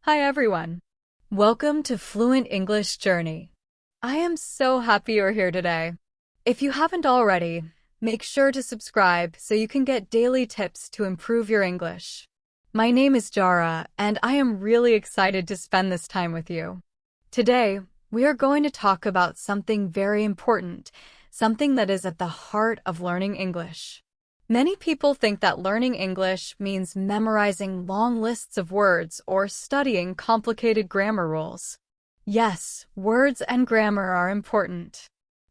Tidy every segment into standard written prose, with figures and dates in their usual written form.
Hi everyone. Welcome to Fluent English Journey. I am so happy you're here today. If you haven't already, make sure to subscribe so you can get daily tips to improve your English. My name is Jara, and I am really excited to spend this time with you. Today, we are going to talk about something very important, something that is at the heart of learning English. Many people think that learning English means memorizing long lists of words or studying complicated grammar rules. Yes, words and grammar are important.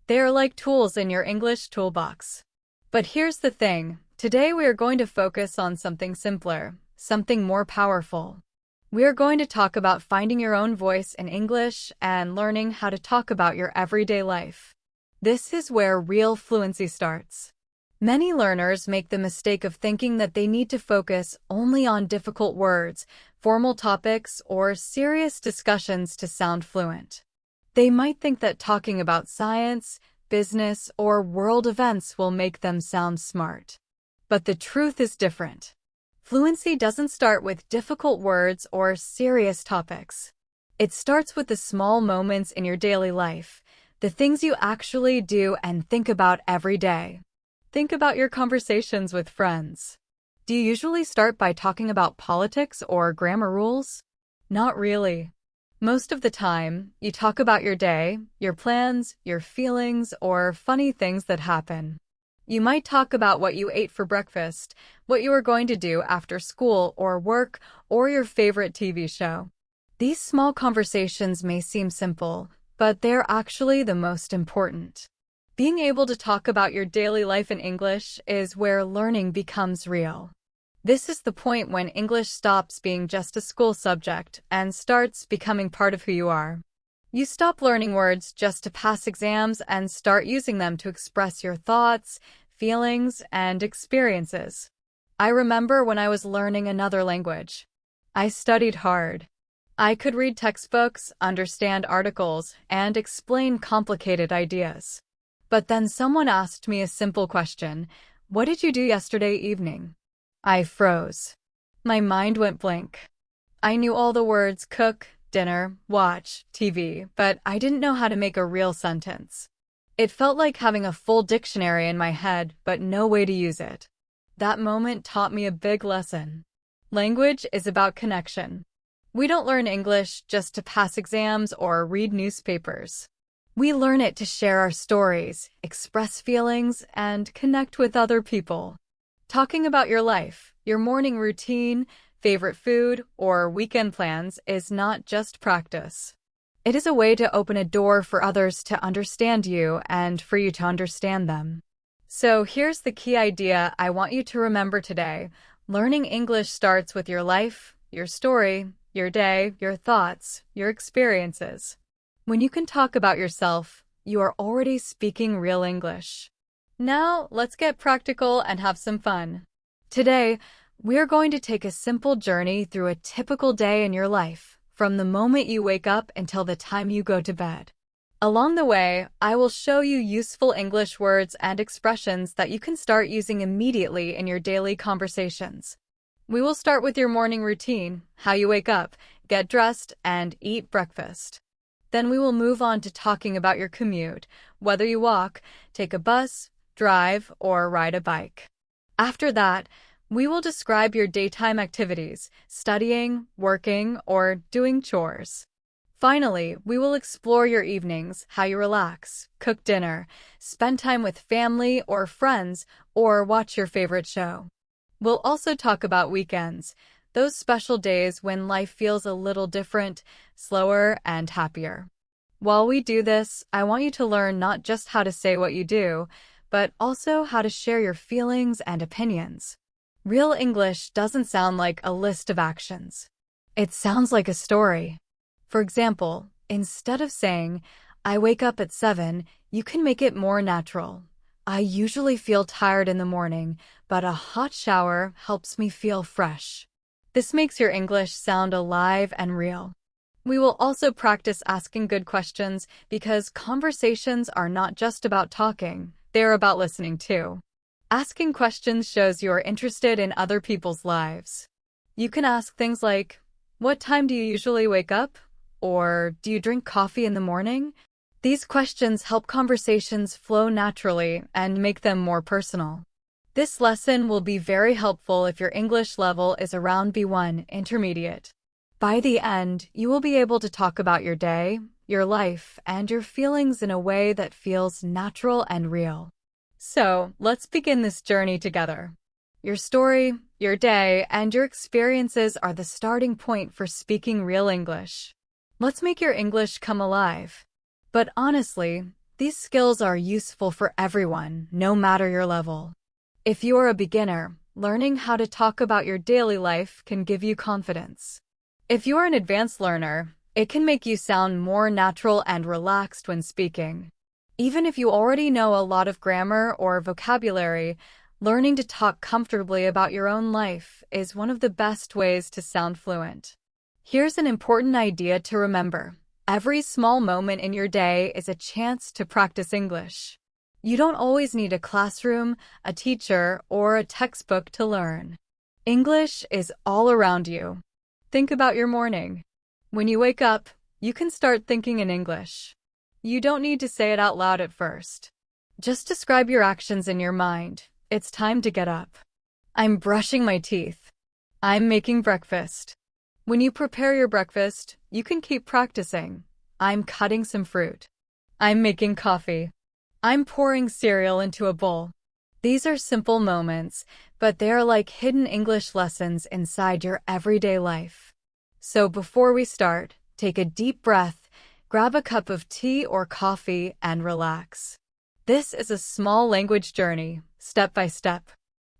They are like tools in your English toolbox. But here's the thing, today we are going to focus on something simpler, something more powerful. We are going to talk about finding your own voice in English and learning how to talk about your everyday life. This is where real fluency starts. Many learners make the mistake of thinking that they need to focus only on difficult words, formal topics, or serious discussions to sound fluent. They might think that talking about science, business, or world events will make them sound smart. But the truth is different. Fluency doesn't start with difficult words or serious topics. It starts with the small moments in your daily life, the things you actually do and think about every day. Think about your conversations with friends. Do you usually start by talking about politics or grammar rules? Not really. Most of the time, you talk about your day, your plans, your feelings, or funny things that happen. You might talk about what you ate for breakfast, what you are going to do after school or work, or your favorite TV show. These small conversations may seem simple, but they're actually the most important. Being able to talk about your daily life in English is where learning becomes real. This is the point when English stops being just a school subject and starts becoming part of who you are. You stop learning words just to pass exams and start using them to express your thoughts, feelings, and experiences. I remember when I was learning another language. I studied hard. I could read textbooks, understand articles, and explain complicated ideas. But then someone asked me a simple question, "What did you do yesterday evening?" I froze. My mind went blank. I knew all the words cook, dinner, watch, TV, but I didn't know how to make a real sentence. It felt like having a full dictionary in my head, but no way to use it. That moment taught me a big lesson. Language is about connection. We don't learn English just to pass exams or read newspapers. We learn it to share our stories, express feelings, and connect with other people. Talking about your life, your morning routine, favorite food, or weekend plans is not just practice. It is a way to open a door for others to understand you and for you to understand them. So here's the key idea I want you to remember today. Learning English starts with your life, your story, your day, your thoughts, your experiences. When you can talk about yourself, you are already speaking real English. Now, let's get practical and have some fun. Today, we're going to take a simple journey through a typical day in your life, from the moment you wake up until the time you go to bed. Along the way, I will show you useful English words and expressions that you can start using immediately in your daily conversations. We will start with your morning routine, how you wake up, get dressed, and eat breakfast. Then we will move on to talking about your commute, whether you walk, take a bus, drive, or ride a bike. After that, we will describe your daytime activities, studying, working, or doing chores. Finally, we will explore your evenings, how you relax, cook dinner, spend time with family or friends, or watch your favorite show. We'll also talk about weekends, those special days when life feels a little different, slower, and happier. While we do this, I want you to learn not just how to say what you do, but also how to share your feelings and opinions. Real English doesn't sound like a list of actions. It sounds like a story. For example, instead of saying, "I wake up at 7," you can make it more natural. "I usually feel tired in the morning, but a hot shower helps me feel fresh." This makes your English sound alive and real. We will also practice asking good questions because conversations are not just about talking, they're about listening too. Asking questions shows you are interested in other people's lives. You can ask things like, What time do you usually wake up? Or do you drink coffee in the morning? These questions help conversations flow naturally and make them more personal. This lesson will be very helpful if your English level is around B1 intermediate. By the end, you will be able to talk about your day, your life, and your feelings in a way that feels natural and real. So, let's begin this journey together. Your story, your day, and your experiences are the starting point for speaking real English. Let's make your English come alive. But honestly, these skills are useful for everyone, no matter your level. If you are a beginner, learning how to talk about your daily life can give you confidence. If you are an advanced learner, it can make you sound more natural and relaxed when speaking. Even if you already know a lot of grammar or vocabulary, learning to talk comfortably about your own life is one of the best ways to sound fluent. Here's an important idea to remember. Every small moment in your day is a chance to practice English. You don't always need a classroom, a teacher, or a textbook to learn. English is all around you. Think about your morning. When you wake up, you can start thinking in English. You don't need to say it out loud at first. Just describe your actions in your mind. It's time to get up. I'm brushing my teeth. I'm making breakfast. When you prepare your breakfast, you can keep practicing. I'm cutting some fruit. I'm making coffee. I'm pouring cereal into a bowl. These are simple moments, but they are like hidden English lessons inside your everyday life. So before we start, take a deep breath, grab a cup of tea or coffee, and relax. This is a small language journey, step by step.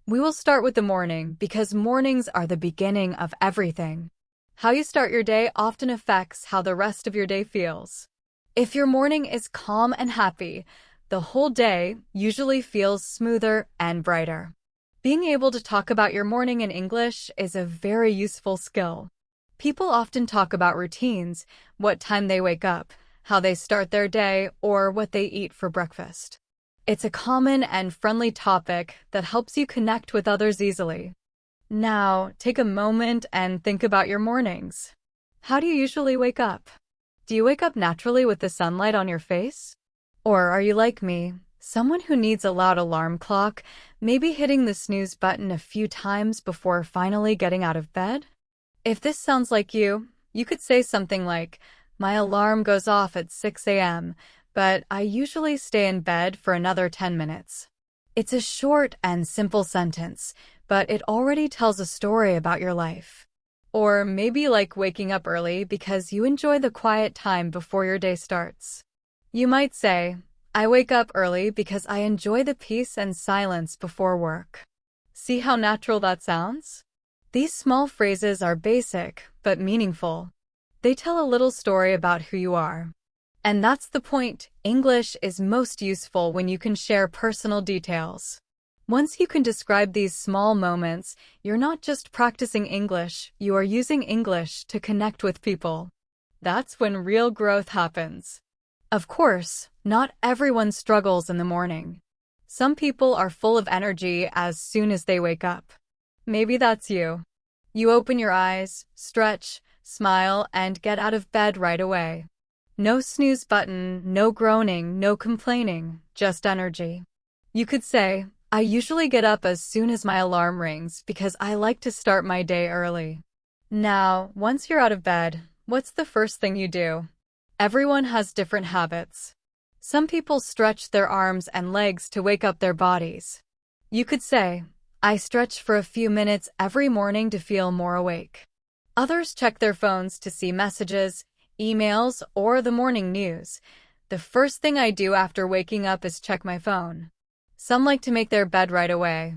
We will start with the morning because mornings are the beginning of everything. How you start your day often affects how the rest of your day feels. If your morning is calm and happy, the whole day usually feels smoother and brighter. Being able to talk about your morning in English is a very useful skill. People often talk about routines, what time they wake up, how they start their day, or what they eat for breakfast. It's a common and friendly topic that helps you connect with others easily. Now, take a moment and think about your mornings. How do you usually wake up? Do you wake up naturally with the sunlight on your face? Or are you like me, someone who needs a loud alarm clock, maybe hitting the snooze button a few times before finally getting out of bed? If this sounds like you, you could say something like, "My alarm goes off at 6 a.m., but I usually stay in bed for another 10 minutes. It's a short and simple sentence, but it already tells a story about your life. Or maybe like waking up early because you enjoy the quiet time before your day starts. You might say, "I wake up early because I enjoy the peace and silence before work." See how natural that sounds? These small phrases are basic, but meaningful. They tell a little story about who you are. And that's the point. English is most useful when you can share personal details. Once you can describe these small moments, you're not just practicing English, you are using English to connect with people. That's when real growth happens. Of course, not everyone struggles in the morning. Some people are full of energy as soon as they wake up. Maybe that's you. You open your eyes, stretch, smile, and get out of bed right away. No snooze button, no groaning, no complaining, just energy. You could say, "I usually get up as soon as my alarm rings because I like to start my day early." Now, once you're out of bed, what's the first thing you do? Everyone has different habits. Some people stretch their arms and legs to wake up their bodies. You could say, "I stretch for a few minutes every morning to feel more awake." Others check their phones to see messages, emails, or the morning news. The first thing I do after waking up is check my phone. Some like to make their bed right away.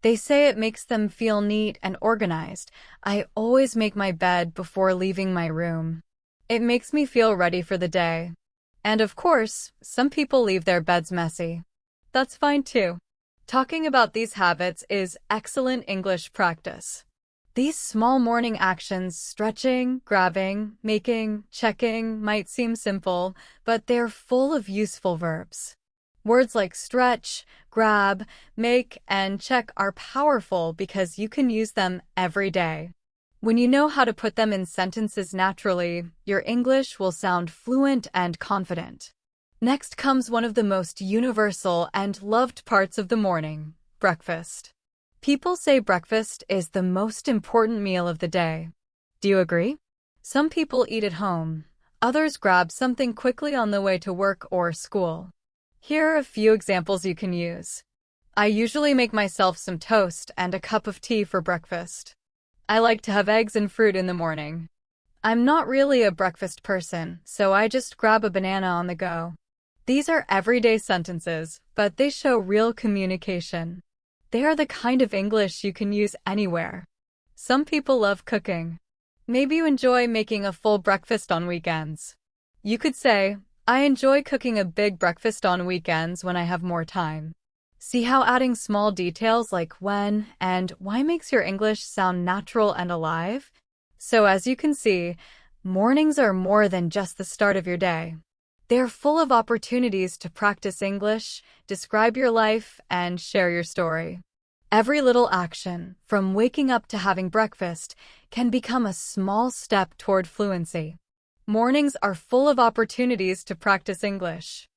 They say it makes them feel neat and organized. I always make my bed before leaving my room. It makes me feel ready for the day. And of course, some people leave their beds messy. That's fine too. Talking about these habits is excellent English practice. These small morning actions, stretching, grabbing, making, checking, might seem simple, but they're full of useful verbs. Words like stretch, grab, make, and check are powerful because you can use them every day. When you know how to put them in sentences naturally, your English will sound fluent and confident. Next comes one of the most universal and loved parts of the morning, breakfast. People say breakfast is the most important meal of the day. Do you agree? Some people eat at home. Others grab something quickly on the way to work or school. Here are a few examples you can use. I usually make myself some toast and a cup of tea for breakfast. I like to have eggs and fruit in the morning. I'm not really a breakfast person, so I just grab a banana on the go. These are everyday sentences, but they show real communication. They are the kind of English you can use anywhere. Some people love cooking. Maybe you enjoy making a full breakfast on weekends. You could say, I enjoy cooking a big breakfast on weekends when I have more time. See how adding small details like when and why makes your English sound natural and alive? So as you can see, mornings are more than just the start of your day. They're full of opportunities to practice English, describe your life, and share your story. Every little action, from waking up to having breakfast, can become a small step toward fluency. Mornings are full of opportunities to practice English.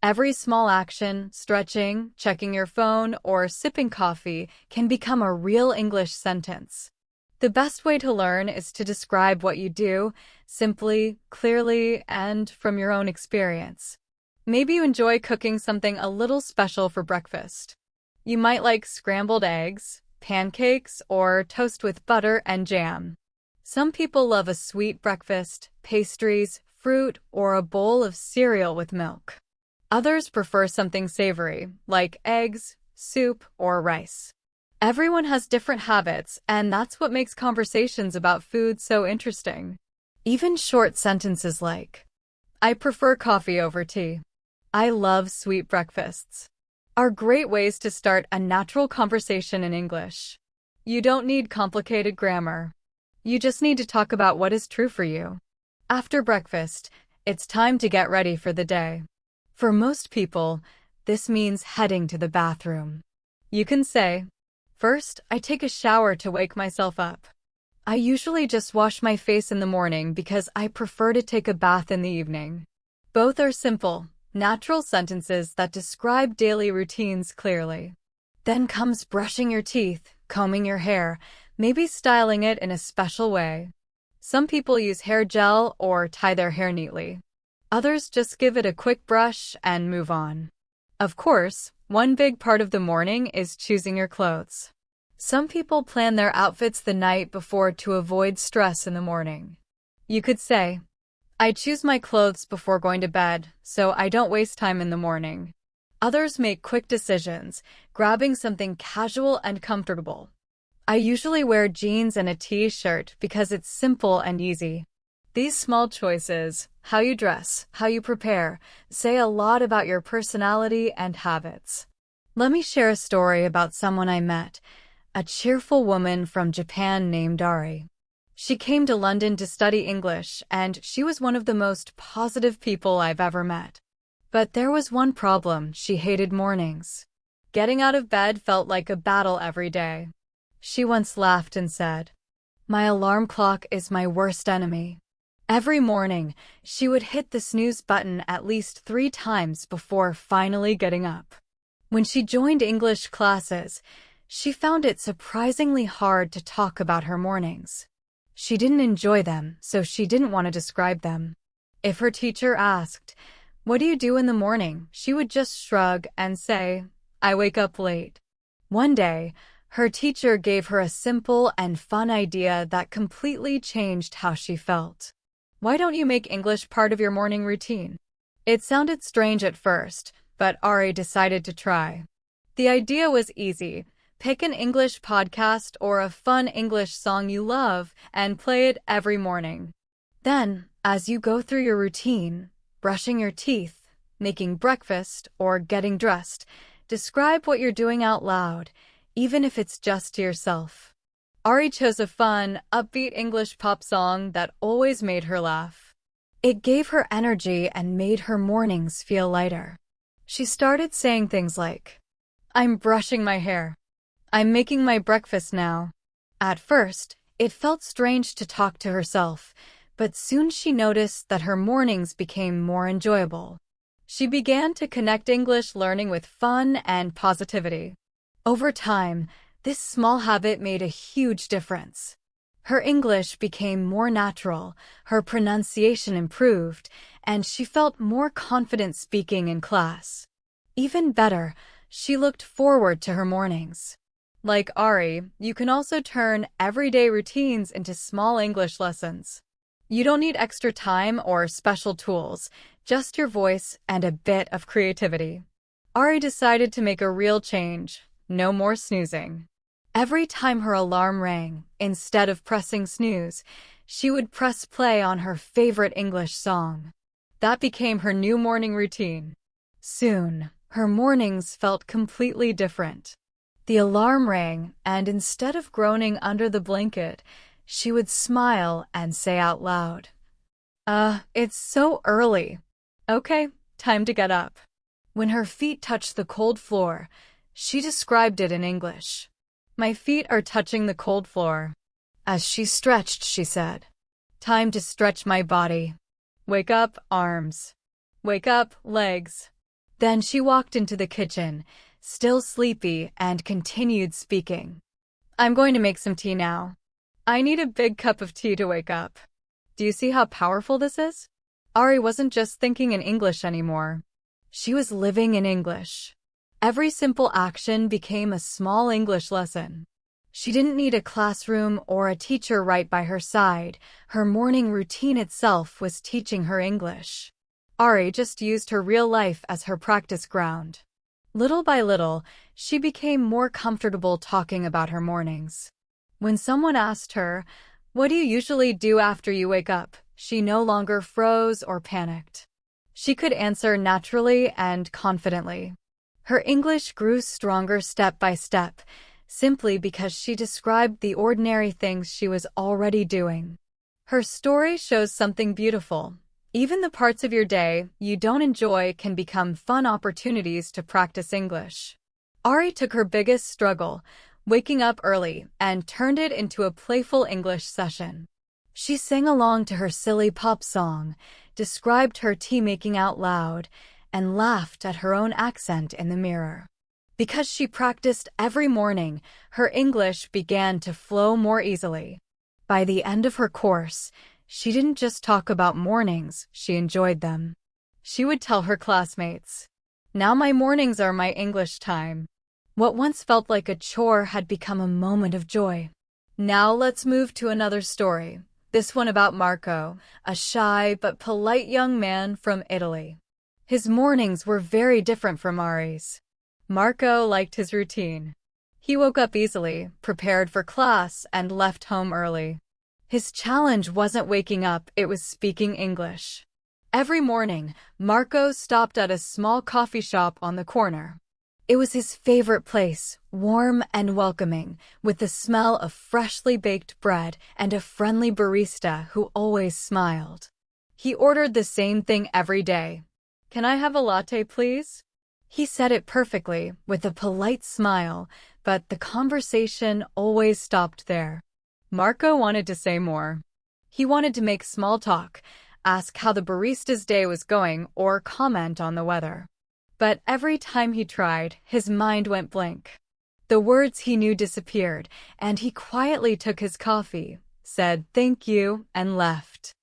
Every small action, stretching, checking your phone, or sipping coffee can become a real English sentence. The best way to learn is to describe what you do, simply, clearly, and from your own experience. Maybe you enjoy cooking something a little special for breakfast. You might like scrambled eggs, pancakes, or toast with butter and jam. Some people love a sweet breakfast, pastries, fruit, or a bowl of cereal with milk. Others prefer something savory, like eggs, soup, or rice. Everyone has different habits, and that's what makes conversations about food so interesting. Even short sentences like, I prefer coffee over tea. I love sweet breakfasts, are great ways to start a natural conversation in English. You don't need complicated grammar. You just need to talk about what is true for you. After breakfast, it's time to get ready for the day. For most people, this means heading to the bathroom. You can say, first, I take a shower to wake myself up. I usually just wash my face in the morning because I prefer to take a bath in the evening. Both are simple, natural sentences that describe daily routines clearly. Then comes brushing your teeth, combing your hair, maybe styling it in a special way. Some people use hair gel or tie their hair neatly. Others just give it a quick brush and move on. Of course, one big part of the morning is choosing your clothes. Some people plan their outfits the night before to avoid stress in the morning. You could say, I choose my clothes before going to bed, so I don't waste time in the morning. Others make quick decisions, grabbing something casual and comfortable. I usually wear jeans and a t-shirt because it's simple and easy. These small choices, how you dress, how you prepare, say a lot about your personality and habits. Let me share a story about someone I met, a cheerful woman from Japan named Ari. She came to London to study English, and she was one of the most positive people I've ever met. But there was one problem: she hated mornings. Getting out of bed felt like a battle every day. She once laughed and said, My alarm clock is my worst enemy. Every morning, she would hit the snooze button at least 3 times before finally getting up. When she joined English classes, she found it surprisingly hard to talk about her mornings. She didn't enjoy them, so she didn't want to describe them. If her teacher asked, What do you do in the morning? She would just shrug and say, I wake up late. One day, her teacher gave her a simple and fun idea that completely changed how she felt. Why don't you make English part of your morning routine? It sounded strange at first, but Ari decided to try. The idea was easy. Pick an English podcast or a fun English song you love and play it every morning. Then, as you go through your routine, brushing your teeth, making breakfast, or getting dressed, describe what you're doing out loud, even if it's just to yourself. Ari chose a fun, upbeat English pop song that always made her laugh. It gave her energy and made her mornings feel lighter. She started saying things like, I'm brushing my hair. I'm making my breakfast now. At first, It felt strange to talk to herself, but soon she noticed that her mornings became more enjoyable. She began to connect English learning with fun and positivity. Over time, this small habit made a huge difference. Her English became more natural, her pronunciation improved, and she felt more confident speaking in class. Even better, she looked forward to her mornings. Like Ari, you can also turn everyday routines into small English lessons. You don't need extra time or special tools, just your voice and a bit of creativity. Ari decided to make a real change. No more snoozing. Every time her alarm rang, instead of pressing snooze, she would press play on her favorite English song. That became her new morning routine. Soon, her mornings felt completely different. The alarm rang, and instead of groaning under the blanket, she would smile and say out loud, it's so early. Okay, time to get up." When her feet touched the cold floor, she described it in English. "My feet are touching the cold floor." As she stretched, she said, "Time to stretch my body. Wake up, arms. Wake up, legs." Then she walked into the kitchen, still sleepy, and continued speaking. "I'm going to make some tea now. I need a big cup of tea to wake up." Do you see how powerful this is? Ari wasn't just thinking in English anymore. She was living in English. Every simple action became a small English lesson. She didn't need a classroom or a teacher right by her side. Her morning routine itself was teaching her English. Ari just used her real life as her practice ground. Little by little, she became more comfortable talking about her mornings. When someone asked her, "What do you usually do after you wake up?" she no longer froze or panicked. She could answer naturally and confidently. Her English grew stronger step by step, simply because she described the ordinary things she was already doing. Her story shows something beautiful. Even the parts of your day you don't enjoy can become fun opportunities to practice English. Ari took her biggest struggle, waking up early, and turned it into a playful English session. She sang along to her silly pop song, described her tea making out loud, and laughed at her own accent in the mirror. Because she practiced every morning, her English began to flow more easily. By the end of her course, she didn't just talk about mornings, she enjoyed them. She would tell her classmates, "Now my mornings are my English time." What once felt like a chore had become a moment of joy. Now let's move to another story. This one about Marco, a shy but polite young man from Italy. His mornings were very different from Ari's. Marco liked his routine. He woke up easily, prepared for class, and left home early. His challenge wasn't waking up, it was speaking English. Every morning, Marco stopped at a small coffee shop on the corner. It was his favorite place, warm and welcoming, with the smell of freshly baked bread and a friendly barista who always smiled. He ordered the same thing every day. "Can I have a latte, please?" He said it perfectly, with a polite smile, but the conversation always stopped there. Marco wanted to say more. He wanted to make small talk, ask how the barista's day was going, or comment on the weather. But every time he tried, his mind went blank. The words he knew disappeared, and he quietly took his coffee, said thank you, and left.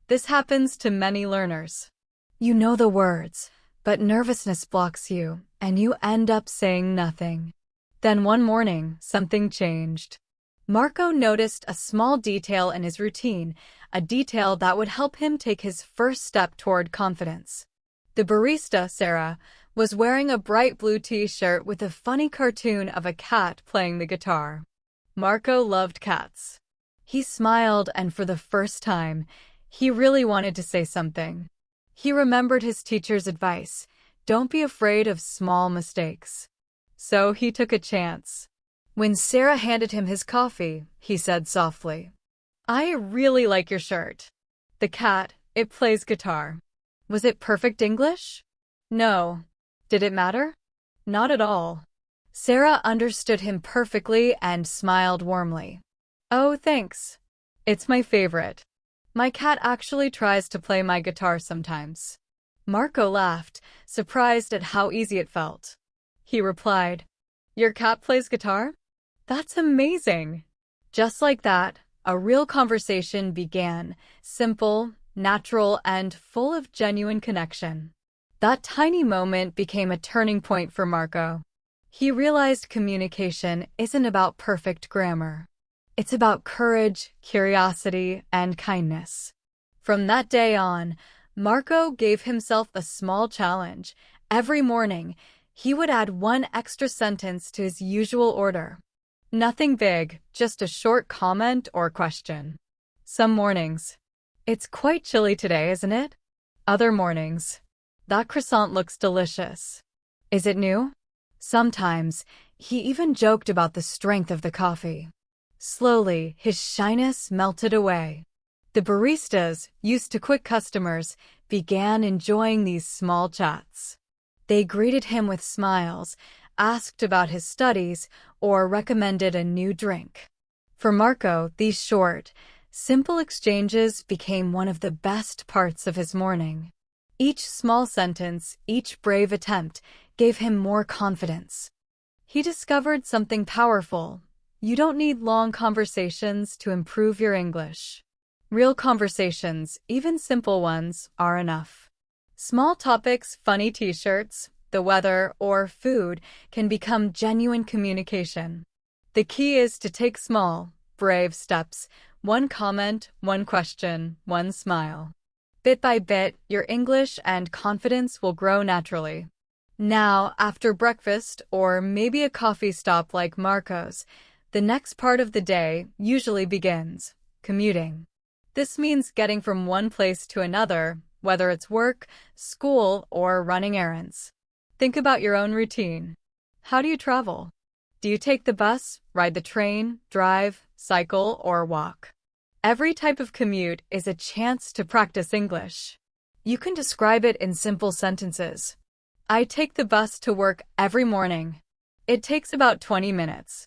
This happens to many learners. You know the words, but nervousness blocks you, and you end up saying nothing. Then one morning, something changed. Marco noticed a small detail in his routine, a detail that would help him take his first step toward confidence. The barista, Sarah, was wearing a bright blue t-shirt with a funny cartoon of a cat playing the guitar. Marco loved cats. He smiled, and for the first time, he really wanted to say something. He remembered his teacher's advice, don't be afraid of small mistakes. So he took a chance. When Sarah handed him his coffee, he said softly, "I really like your shirt. The cat, it plays guitar." Was it perfect English? No. Did it matter? Not at all. Sarah understood him perfectly and smiled warmly. Oh, thanks. It's my favorite. My cat actually tries to play my guitar sometimes. Marco laughed, surprised at how easy it felt. He replied, Your cat plays guitar? That's amazing. Just like that, a real conversation began, simple, natural, and full of genuine connection. That tiny moment became a turning point for Marco. He realized communication isn't about perfect grammar. It's about courage, curiosity, and kindness. From that day on, Marco gave himself a small challenge. Every morning, he would add one extra sentence to his usual order. Nothing big, just a short comment or question. Some mornings, It's quite chilly today, isn't it? Other mornings, That croissant looks delicious. Is it new? Sometimes, he even joked about the strength of the coffee. Slowly, his shyness melted away. The baristas, used to quick customers, began enjoying these small chats. They greeted him with smiles, asked about his studies, or recommended a new drink. For Marco, these short, simple exchanges became one of the best parts of his morning. Each small sentence, each brave attempt, gave him more confidence. He discovered something powerful. You don't need long conversations to improve your English. Real conversations, even simple ones, are enough. Small topics, funny t-shirts, the weather, or food can become genuine communication. The key is to take small, brave steps, one comment, one question, one smile. Bit by bit, your English and confidence will grow naturally. Now, after breakfast, or maybe a coffee stop like Marco's, the next part of the day usually begins: commuting. This means getting from one place to another, whether it's work, school, or running errands. Think about your own routine. How do you travel? Do you take the bus, ride the train, drive, cycle, or walk? Every type of commute is a chance to practice English. You can describe it in simple sentences. I take the bus to work every morning. It takes about 20 minutes.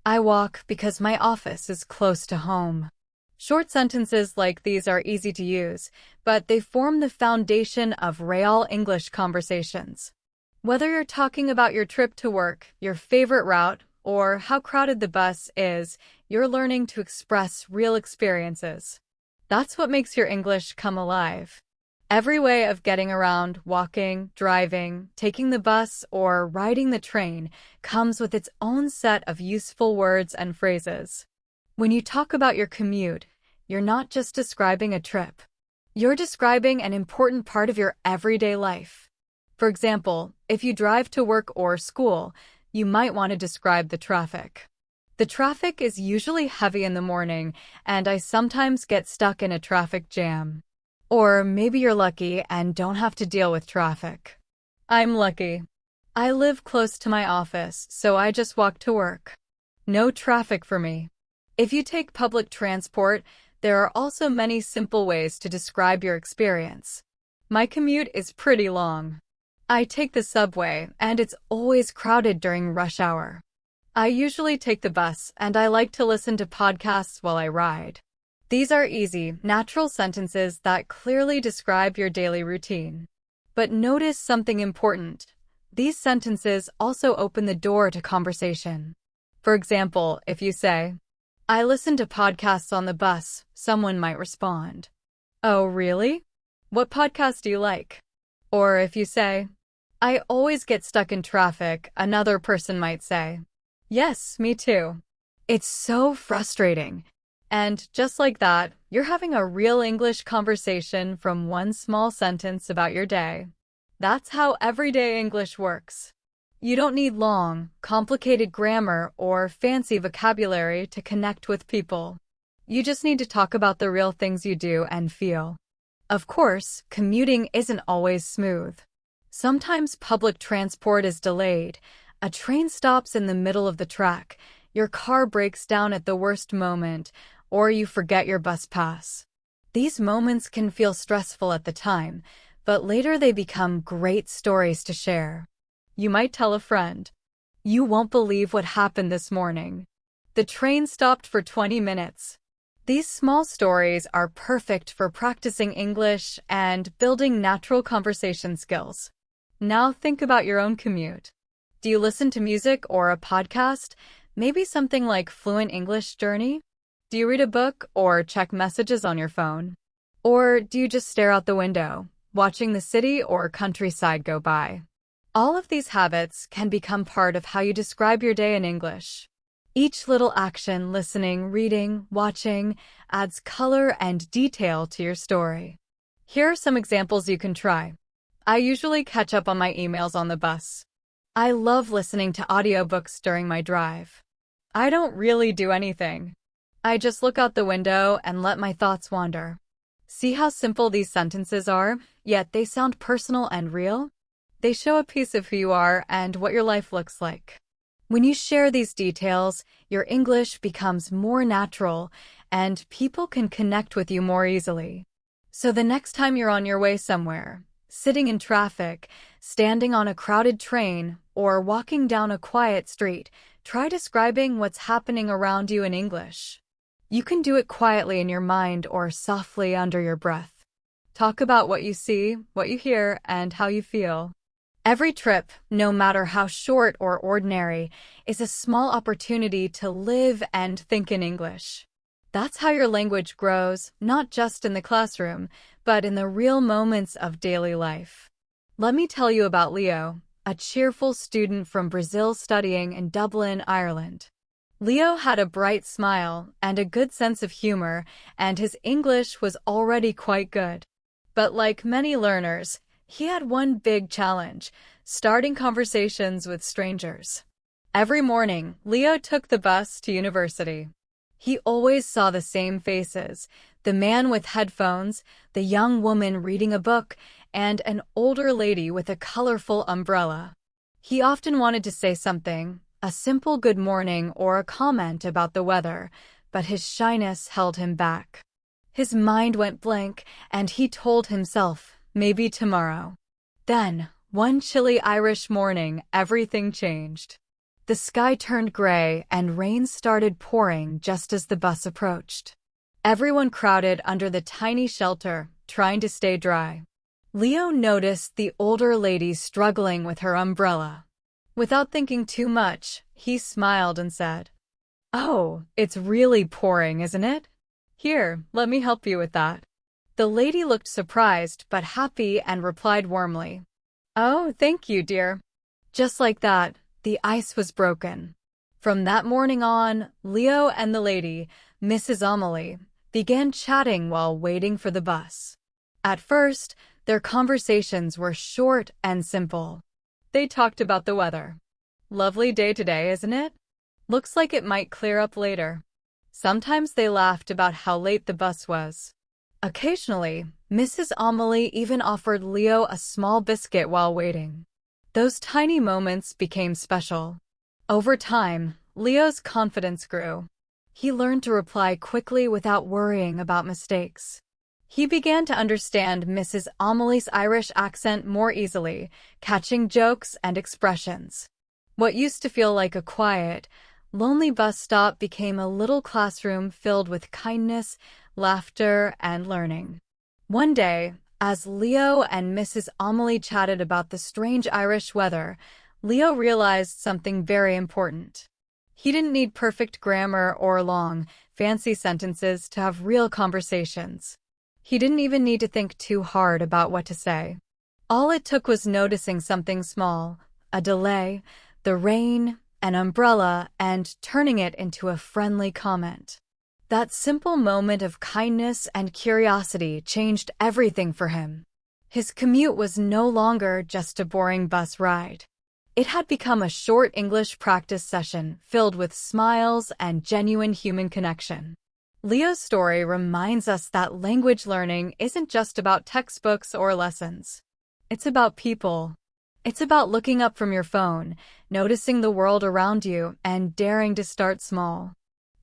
I walk because my office is close to home. Short sentences like these are easy to use, but they form the foundation of real English conversations. Whether you're talking about your trip to work, your favorite route, or how crowded the bus is, you're learning to express real experiences. That's what makes your English come alive. Every way of getting around, walking, driving, taking the bus, or riding the train comes with its own set of useful words and phrases. When you talk about your commute, you're not just describing a trip. You're describing an important part of your everyday life. For example, if you drive to work or school, you might want to describe the traffic. The traffic is usually heavy in the morning, and I sometimes get stuck in a traffic jam. Or maybe you're lucky and don't have to deal with traffic. I'm lucky. I live close to my office, so I just walk to work. No traffic for me. If you take public transport, there are also many simple ways to describe your experience. My commute is pretty long. I take the subway, and it's always crowded during rush hour. I usually take the bus, and I like to listen to podcasts while I ride. These are easy, natural sentences that clearly describe your daily routine. But notice something important. These sentences also open the door to conversation. For example, if you say, I listen to podcasts on the bus, someone might respond, Oh, really? What podcast do you like? Or if you say, I always get stuck in traffic, another person might say, Yes, me too. It's so frustrating. And just like that, you're having a real English conversation from one small sentence about your day. That's how everyday English works. You don't need long, complicated grammar or fancy vocabulary to connect with people. You just need to talk about the real things you do and feel. Of course, commuting isn't always smooth. Sometimes public transport is delayed. A train stops in the middle of the track. Your car breaks down at the worst moment, or you forget your bus pass. These moments can feel stressful at the time, but later they become great stories to share. You might tell a friend, You won't believe what happened this morning. The train stopped for 20 minutes. These small stories are perfect for practicing English and building natural conversation skills. Now think about your own commute. Do you listen to music or a podcast? Maybe something like Fluent English Journey? Do you read a book or check messages on your phone? Or do you just stare out the window, watching the city or countryside go by? All of these habits can become part of how you describe your day in English. Each little action, listening, reading, watching, adds color and detail to your story. Here are some examples you can try. I usually catch up on my emails on the bus. I love listening to audiobooks during my drive. I don't really do anything. I just look out the window and let my thoughts wander. See how simple these sentences are, yet they sound personal and real? They show a piece of who you are and what your life looks like. When you share these details, your English becomes more natural and people can connect with you more easily. So the next time you're on your way somewhere, sitting in traffic, standing on a crowded train, or walking down a quiet street, try describing what's happening around you in English. You can do it quietly in your mind or softly under your breath. Talk about what you see, what you hear, and how you feel. Every trip, no matter how short or ordinary, is a small opportunity to live and think in English. That's how your language grows, not just in the classroom, but in the real moments of daily life. Let me tell you about Leo, a cheerful student from Brazil studying in Dublin, Ireland. Leo had a bright smile and a good sense of humor, and his English was already quite good. But like many learners, he had one big challenge: starting conversations with strangers. Every morning, Leo took the bus to university. He always saw the same faces: the man with headphones, the young woman reading a book, and an older lady with a colorful umbrella. He often wanted to say something, a simple good morning or a comment about the weather, but his shyness held him back. His mind went blank, and he told himself, maybe tomorrow. Then, one chilly Irish morning, everything changed. The sky turned gray and rain started pouring just as the bus approached. Everyone crowded under the tiny shelter, trying to stay dry. Leo noticed the older lady struggling with her umbrella. Without thinking too much, he smiled and said, "Oh, it's really pouring, isn't it? Here, let me help you with that." The lady looked surprised but happy and replied warmly, "Oh, thank you, dear." Just like that, the ice was broken. From that morning on, Leo and the lady, Mrs. Amelie, began chatting while waiting for the bus. At first, their conversations were short and simple. They talked about the weather. "Lovely day today, isn't it? Looks like it might clear up later." Sometimes they laughed about how late the bus was. Occasionally, Mrs. Amelie even offered Leo a small biscuit while waiting. Those tiny moments became special. Over time, Leo's confidence grew. He learned to reply quickly without worrying about mistakes. He began to understand Mrs. Amelie's Irish accent more easily, catching jokes and expressions. What used to feel like a quiet, lonely bus stop became a little classroom filled with kindness, laughter, and learning. One day, as Leo and Mrs. Amelie chatted about the strange Irish weather, Leo realized something very important. He didn't need perfect grammar or long, fancy sentences to have real conversations. He didn't even need to think too hard about what to say. All it took was noticing something small, a delay, the rain, an umbrella, and turning it into a friendly comment. That simple moment of kindness and curiosity changed everything for him. His commute was no longer just a boring bus ride. It had become a short English practice session filled with smiles and genuine human connection. Leo's story reminds us that language learning isn't just about textbooks or lessons. It's about people. It's about looking up from your phone, noticing the world around you, and daring to start small.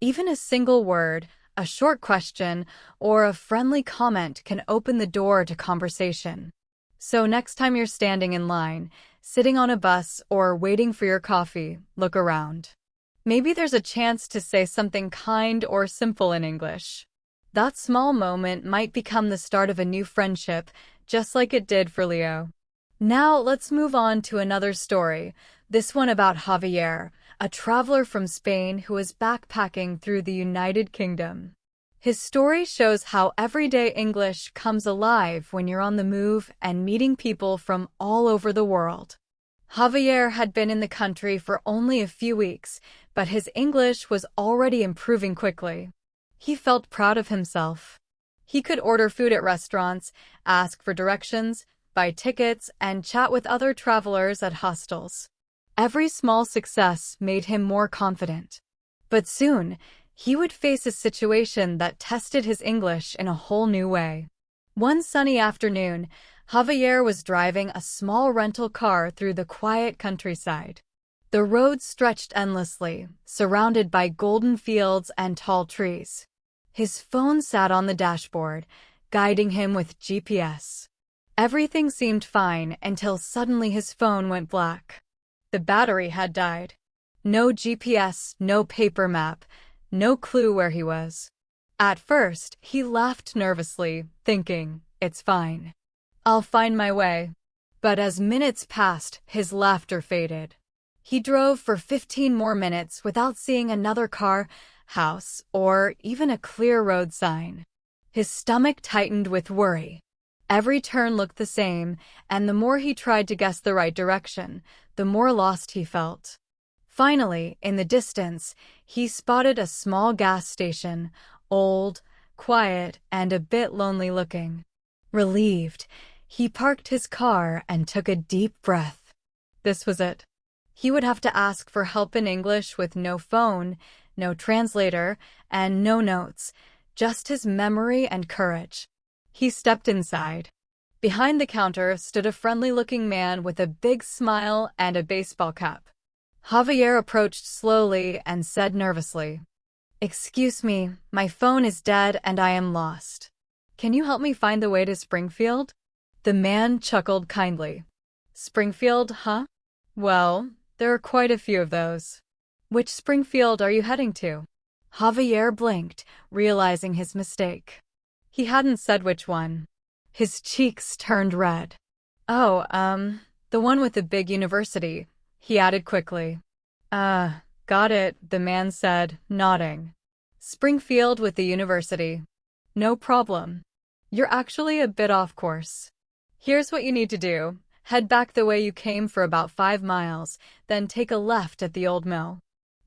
Even a single word, a short question, or a friendly comment can open the door to conversation. So next time you're standing in line, sitting on a bus, or waiting for your coffee, look around. Maybe there's a chance to say something kind or simple in English. That small moment might become the start of a new friendship, just like it did for Leo. Now let's move on to another story, this one about Javier, a traveler from Spain who was backpacking through the United Kingdom. His story shows how everyday English comes alive when you're on the move and meeting people from all over the world. Javier had been in the country for only a few weeks, but his English was already improving quickly. He felt proud of himself. He could order food at restaurants, ask for directions, buy tickets, and chat with other travelers at hostels. Every small success made him more confident. But soon, he would face a situation that tested his English in a whole new way. One sunny afternoon, Javier was driving a small rental car through the quiet countryside. The road stretched endlessly, surrounded by golden fields and tall trees. His phone sat on the dashboard, guiding him with GPS. Everything seemed fine until suddenly his phone went black. The battery had died. No GPS, no paper map, no clue where he was. At first, he laughed nervously, thinking, "It's fine. I'll find my way." But as minutes passed, his laughter faded. He drove for 15 more minutes without seeing another car, house, or even a clear road sign. His stomach tightened with worry. Every turn looked the same, and the more he tried to guess the right direction, the more lost he felt. Finally, in the distance, he spotted a small gas station, old, quiet, and a bit lonely-looking. Relieved, he parked his car and took a deep breath. This was it. He would have to ask for help in English with no phone, no translator, and no notes, just his memory and courage. He stepped inside. Behind the counter stood a friendly-looking man with a big smile and a baseball cap. Javier approached slowly and said nervously, "Excuse me, my phone is dead and I am lost. Can you help me find the way to Springfield?" The man chuckled kindly. "Springfield, huh? Well, there are quite a few of those. Which Springfield are you heading to?" Javier blinked, realizing his mistake. He hadn't said which one. His cheeks turned red. "Oh, the one with the big university," he added quickly. Got it," the man said, nodding. "Springfield with the university. No problem. You're actually a bit off course. Here's what you need to do. Head back the way you came for about 5 miles, then take a left at the old mill.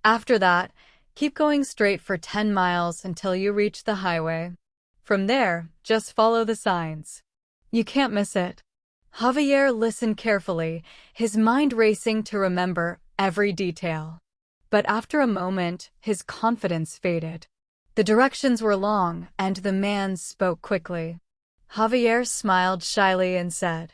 After that, keep going straight for 10 miles until you reach the highway. From there, just follow the signs. You can't miss it." Javier listened carefully, his mind racing to remember every detail. But after a moment, his confidence faded. The directions were long, and the man spoke quickly. Javier smiled shyly and said,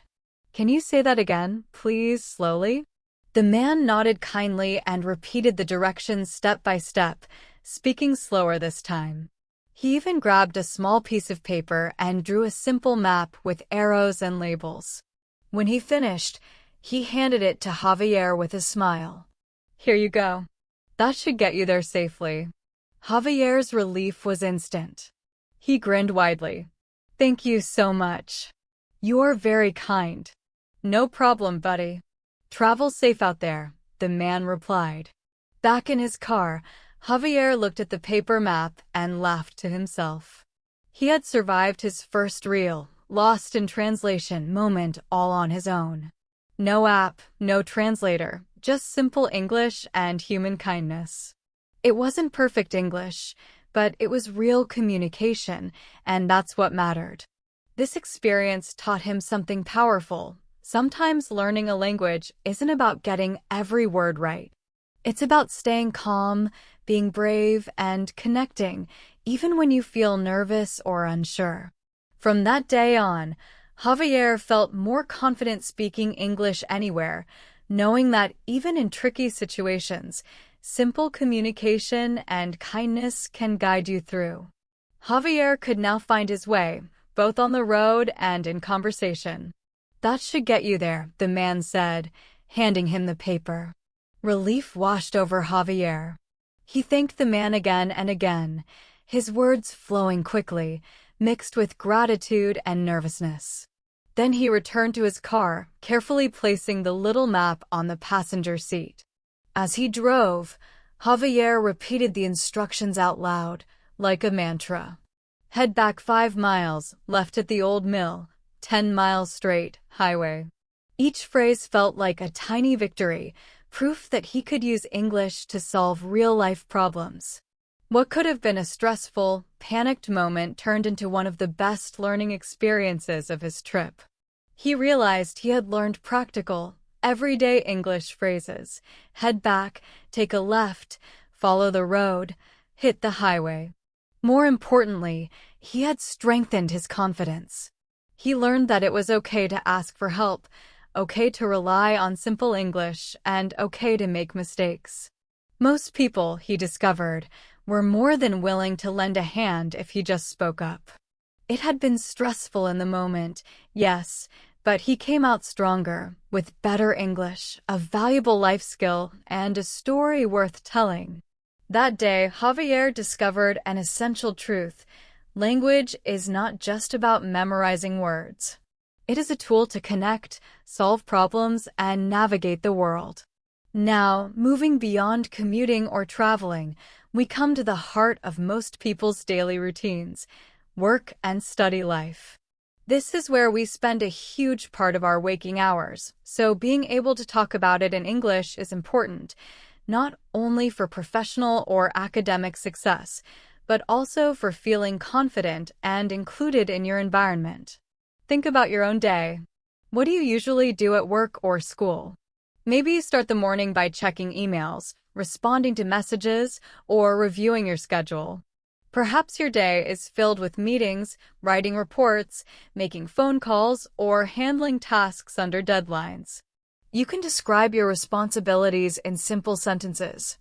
"Can you say that again, please, slowly?" The man nodded kindly and repeated the directions step by step, speaking slower this time. He even grabbed a small piece of paper and drew a simple map with arrows and labels. When he finished, he handed it to Javier with a smile. "Here you go. That should get you there safely." Javier's relief was instant. He grinned widely. "Thank you so much. You're very kind." "No problem, buddy. Travel safe out there," the man replied. Back in his car, Javier looked at the paper map and laughed to himself. He had survived his first real, lost in translation moment all on his own. No app, no translator, just simple English and human kindness. It wasn't perfect English, but it was real communication, and that's what mattered. This experience taught him something powerful. Sometimes learning a language isn't about getting every word right. It's about staying calm, being brave, and connecting, even when you feel nervous or unsure. From that day on, Javier felt more confident speaking English anywhere, knowing that even in tricky situations, simple communication and kindness can guide you through. Javier could now find his way, both on the road and in conversation. "That should get you there," the man said, handing him the paper. Relief washed over Javier. He thanked the man again and again, his words flowing quickly, mixed with gratitude and nervousness. Then he returned to his car, carefully placing the little map on the passenger seat. As he drove, Javier repeated the instructions out loud, like a mantra. Head back 5 miles, left at the old mill, 10 miles straight, highway. Each phrase felt like a tiny victory, proof that he could use English to solve real-life problems. What could have been a stressful, panicked moment turned into one of the best learning experiences of his trip. He realized he had learned practical, everyday English phrases. Head back, take a left, follow the road, hit the highway. More importantly, he had strengthened his confidence. He learned that it was okay to ask for help, okay to rely on simple English, and okay to make mistakes. Most people, he discovered, were more than willing to lend a hand if he just spoke up. It had been stressful in the moment, yes, but he came out stronger, with better English, a valuable life skill, and a story worth telling. That day, Javier discovered an essential truth. Language is not just about memorizing words. It is a tool to connect, solve problems, and navigate the world. Now, moving beyond commuting or traveling, we come to the heart of most people's daily routines, work and study life. This is where we spend a huge part of our waking hours, so being able to talk about it in English is important, not only for professional or academic success, but also for feeling confident and included in your environment. Think about your own day. What do you usually do at work or school? Maybe you start the morning by checking emails, responding to messages, or reviewing your schedule. Perhaps your day is filled with meetings, writing reports, making phone calls, or handling tasks under deadlines. You can describe your responsibilities in simple sentences.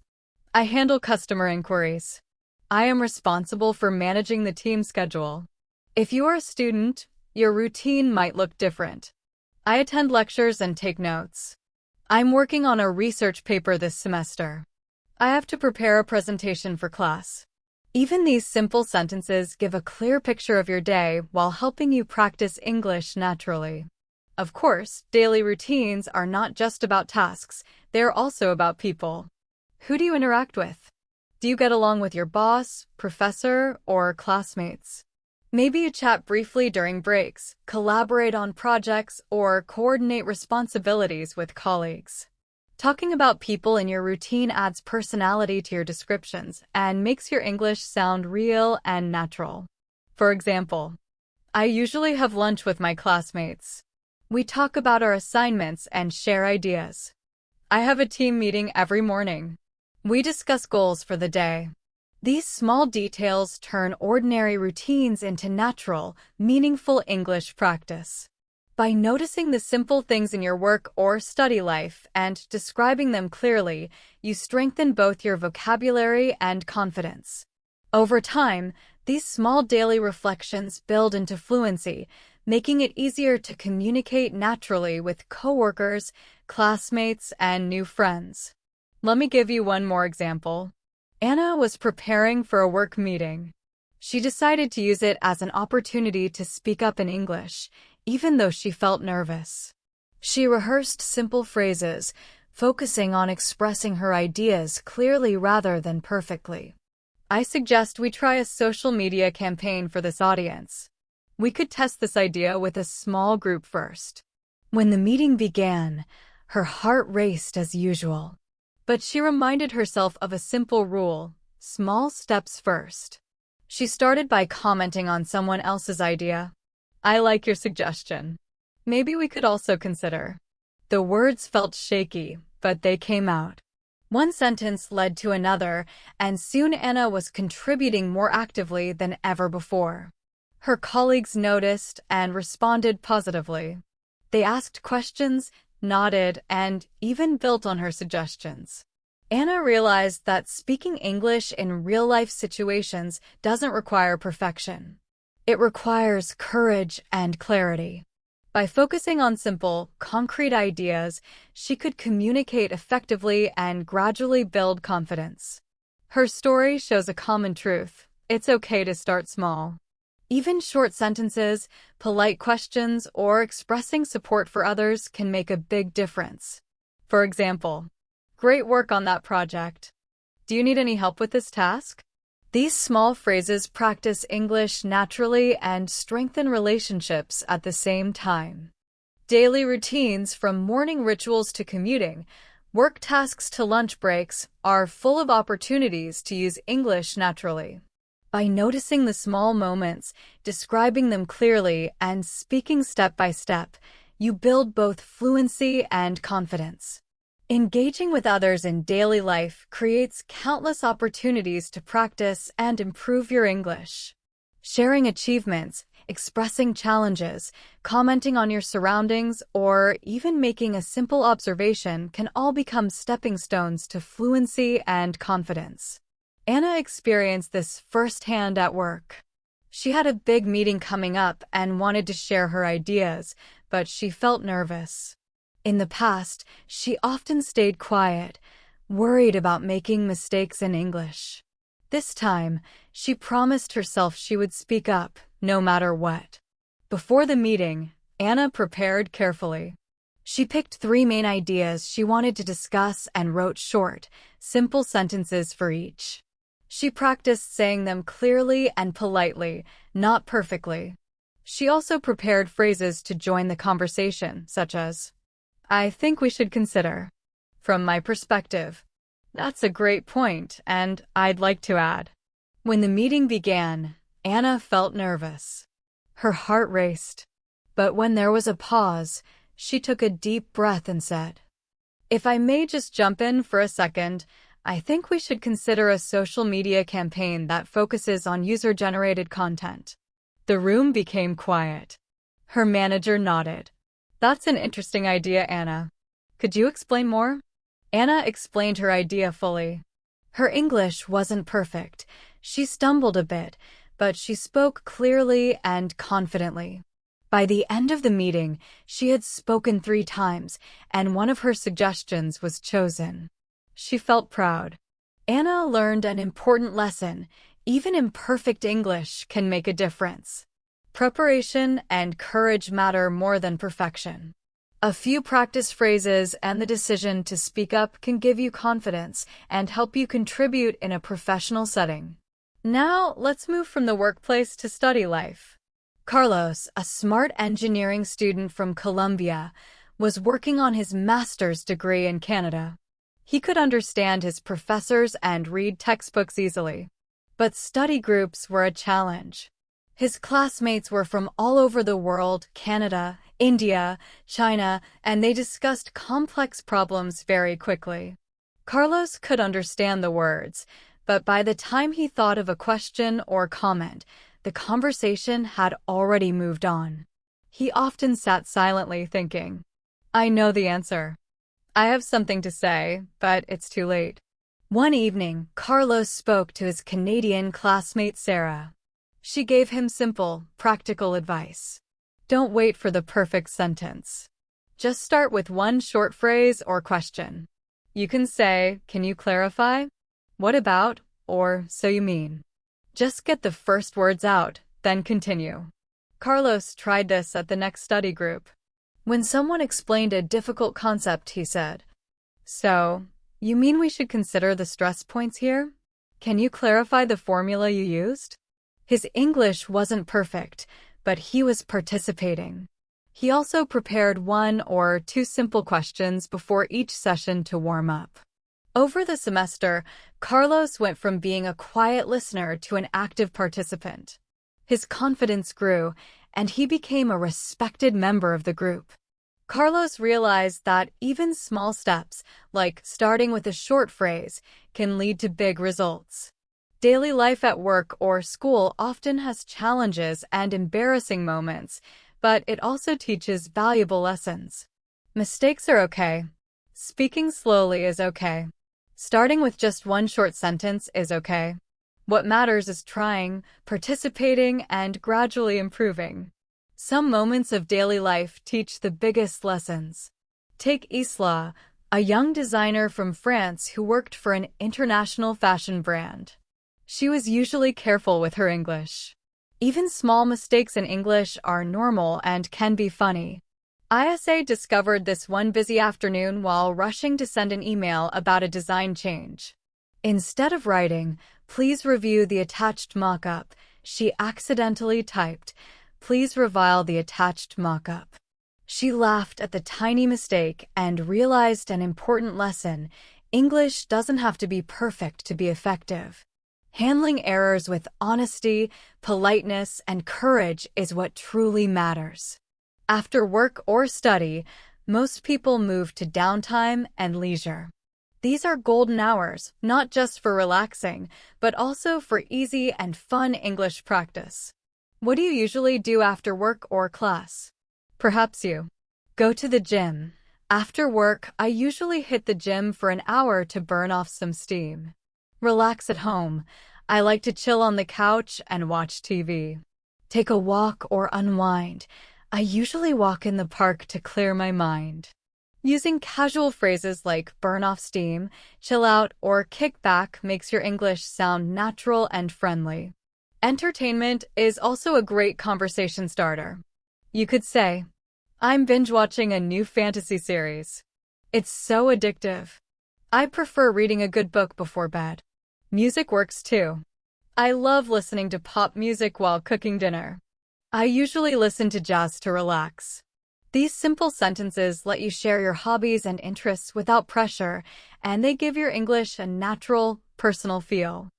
I handle customer inquiries. I am responsible for managing the team schedule. If you are a student, your routine might look different. I attend lectures and take notes. I'm working on a research paper this semester. I have to prepare a presentation for class. Even these simple sentences give a clear picture of your day while helping you practice English naturally. Of course, daily routines are not just about tasks, they're also about people. Who do you interact with? Do you get along with your boss, professor, or classmates? Maybe you chat briefly during breaks, collaborate on projects, or coordinate responsibilities with colleagues. Talking about people in your routine adds personality to your descriptions and makes your English sound real and natural. For example, I usually have lunch with my classmates. We talk about our assignments and share ideas. I have a team meeting every morning. We discuss goals for the day. These small details turn ordinary routines into natural, meaningful English practice. By noticing the simple things in your work or study life and describing them clearly, you strengthen both your vocabulary and confidence. Over time, these small daily reflections build into fluency, making it easier to communicate naturally with coworkers, classmates, and new friends. Let me give you one more example. Anna was preparing for a work meeting. She decided to use it as an opportunity to speak up in English, even though she felt nervous. She rehearsed simple phrases, focusing on expressing her ideas clearly rather than perfectly. I suggest we try a social media campaign for this audience. We could test this idea with a small group first. When the meeting began, her heart raced as usual. But she reminded herself of a simple rule: small steps first. She started by commenting on someone else's idea. I like your suggestion. Maybe we could also consider. The words felt shaky, but they came out. One sentence led to another, and soon Anna was contributing more actively than ever before. Her colleagues noticed and responded positively. They asked questions, nodded, and even built on her suggestions. Anna realized that speaking English in real-life situations doesn't require perfection. It requires courage and clarity. By focusing on simple, concrete ideas, she could communicate effectively and gradually build confidence. Her story shows a common truth. It's okay to start small. Even short sentences, polite questions, or expressing support for others can make a big difference. For example, "Great work on that project. Do you need any help with this task?" These small phrases practice English naturally and strengthen relationships at the same time. Daily routines, from morning rituals to commuting, work tasks to lunch breaks, are full of opportunities to use English naturally. By noticing the small moments, describing them clearly, and speaking step by step, you build both fluency and confidence. Engaging with others in daily life creates countless opportunities to practice and improve your English. Sharing achievements, expressing challenges, commenting on your surroundings, or even making a simple observation can all become stepping stones to fluency and confidence. Anna experienced this firsthand at work. She had a big meeting coming up and wanted to share her ideas, but she felt nervous. In the past, she often stayed quiet, worried about making mistakes in English. This time, she promised herself she would speak up, no matter what. Before the meeting, Anna prepared carefully. She picked 3 main ideas she wanted to discuss and wrote short, simple sentences for each. She practiced saying them clearly and politely, not perfectly. She also prepared phrases to join the conversation, such as, "I think we should consider. From my perspective. That's a great point, and I'd like to add." When the meeting began, Anna felt nervous. Her heart raced. But when there was a pause, she took a deep breath and said, "If I may just jump in for a second, I think we should consider a social media campaign that focuses on user-generated content." The room became quiet. Her manager nodded. "That's an interesting idea, Anna. Could you explain more?" Anna explained her idea fully. Her English wasn't perfect. She stumbled a bit, but she spoke clearly and confidently. By the end of the meeting, she had spoken 3 times, and one of her suggestions was chosen. She felt proud. Anna learned an important lesson. Even imperfect English can make a difference. Preparation and courage matter more than perfection. A few practice phrases and the decision to speak up can give you confidence and help you contribute in a professional setting. Now, let's move from the workplace to study life. Carlos, a smart engineering student from Colombia, was working on his master's degree in Canada. He could understand his professors and read textbooks easily. But study groups were a challenge. His classmates were from all over the world, Canada, India, China, and they discussed complex problems very quickly. Carlos could understand the words, but by the time he thought of a question or comment, the conversation had already moved on. He often sat silently thinking, "I know the answer. I have something to say, but it's too late." One evening, Carlos spoke to his Canadian classmate Sarah. She gave him simple, practical advice. Don't wait for the perfect sentence. Just start with one short phrase or question. You can say, "Can you clarify?" "What about?" or "So you mean?" Just get the first words out, then continue. Carlos tried this at the next study group. When someone explained a difficult concept, he said, "So, you mean we should consider the stress points here? Can you clarify the formula you used?" His English wasn't perfect, but he was participating. He also prepared 1 or 2 simple questions before each session to warm up. Over the semester, Carlos went from being a quiet listener to an active participant. His confidence grew, and he became a respected member of the group. Carlos realized that even small steps, like starting with a short phrase, can lead to big results. Daily life at work or school often has challenges and embarrassing moments, but it also teaches valuable lessons. Mistakes are okay. Speaking slowly is okay. Starting with just one short sentence is okay. What matters is trying, participating, and gradually improving. Some moments of daily life teach the biggest lessons. Take Isla, a young designer from France who worked for an international fashion brand. She was usually careful with her English. Even small mistakes in English are normal and can be funny. Isa discovered this one busy afternoon while rushing to send an email about a design change. Instead of writing, "Please review the attached mock-up," she accidentally typed, "Please revile the attached mock-up." She laughed at the tiny mistake and realized an important lesson: English doesn't have to be perfect to be effective. Handling errors with honesty, politeness, and courage is what truly matters. After work or study, most people move to downtime and leisure. These are golden hours, not just for relaxing, but also for easy and fun English practice. What do you usually do after work or class? Perhaps you go to the gym. After work, I usually hit the gym for an hour to burn off some steam. Relax at home. I like to chill on the couch and watch TV. Take a walk or unwind. I usually walk in the park to clear my mind. Using casual phrases like burn off steam, chill out, or kick back makes your English sound natural and friendly. Entertainment is also a great conversation starter. You could say, "I'm binge-watching a new fantasy series. It's so addictive." "I prefer reading a good book before bed." Music works too. "I love listening to pop music while cooking dinner." "I usually listen to jazz to relax." These simple sentences let you share your hobbies and interests without pressure, and they give your English a natural, personal feel.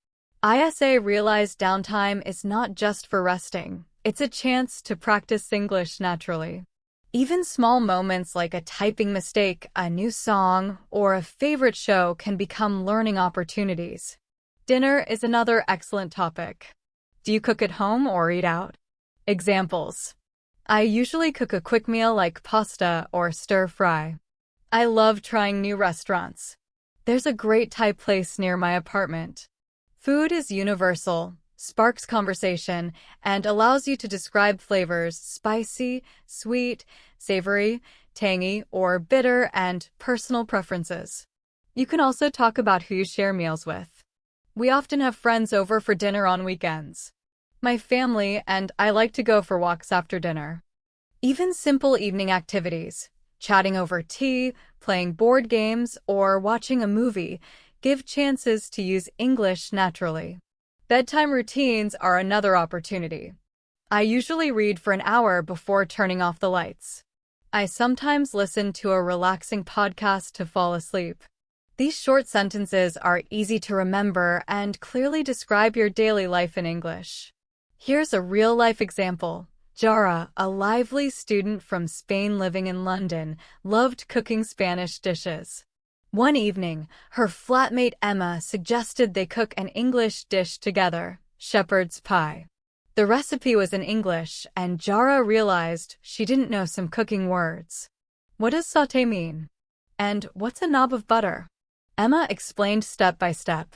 Isa realized downtime is not just for resting. It's a chance to practice English naturally. Even small moments like a typing mistake, a new song, or a favorite show can become learning opportunities. Dinner is another excellent topic. Do you cook at home or eat out? Examples: I usually cook a quick meal like pasta or stir-fry. I love trying new restaurants. There's a great Thai place near my apartment. Food is universal, sparks conversation, and allows you to describe flavors: spicy, sweet, savory, tangy, or bitter, and personal preferences. You can also talk about who you share meals with. We often have friends over for dinner on weekends. My family and I like to go for walks after dinner. Even simple evening activities, chatting over tea, playing board games, or watching a movie, give chances to use English naturally. Bedtime routines are another opportunity. I usually read for an hour before turning off the lights. I sometimes listen to a relaxing podcast to fall asleep. These short sentences are easy to remember and clearly describe your daily life in English. Here's a real-life example. Jara, a lively student from Spain living in London, loved cooking Spanish dishes. One evening, her flatmate Emma suggested they cook an English dish together: shepherd's pie. The recipe was in English, and Jara realized she didn't know some cooking words. "What does sauté mean? And what's a knob of butter?" Emma explained step by step.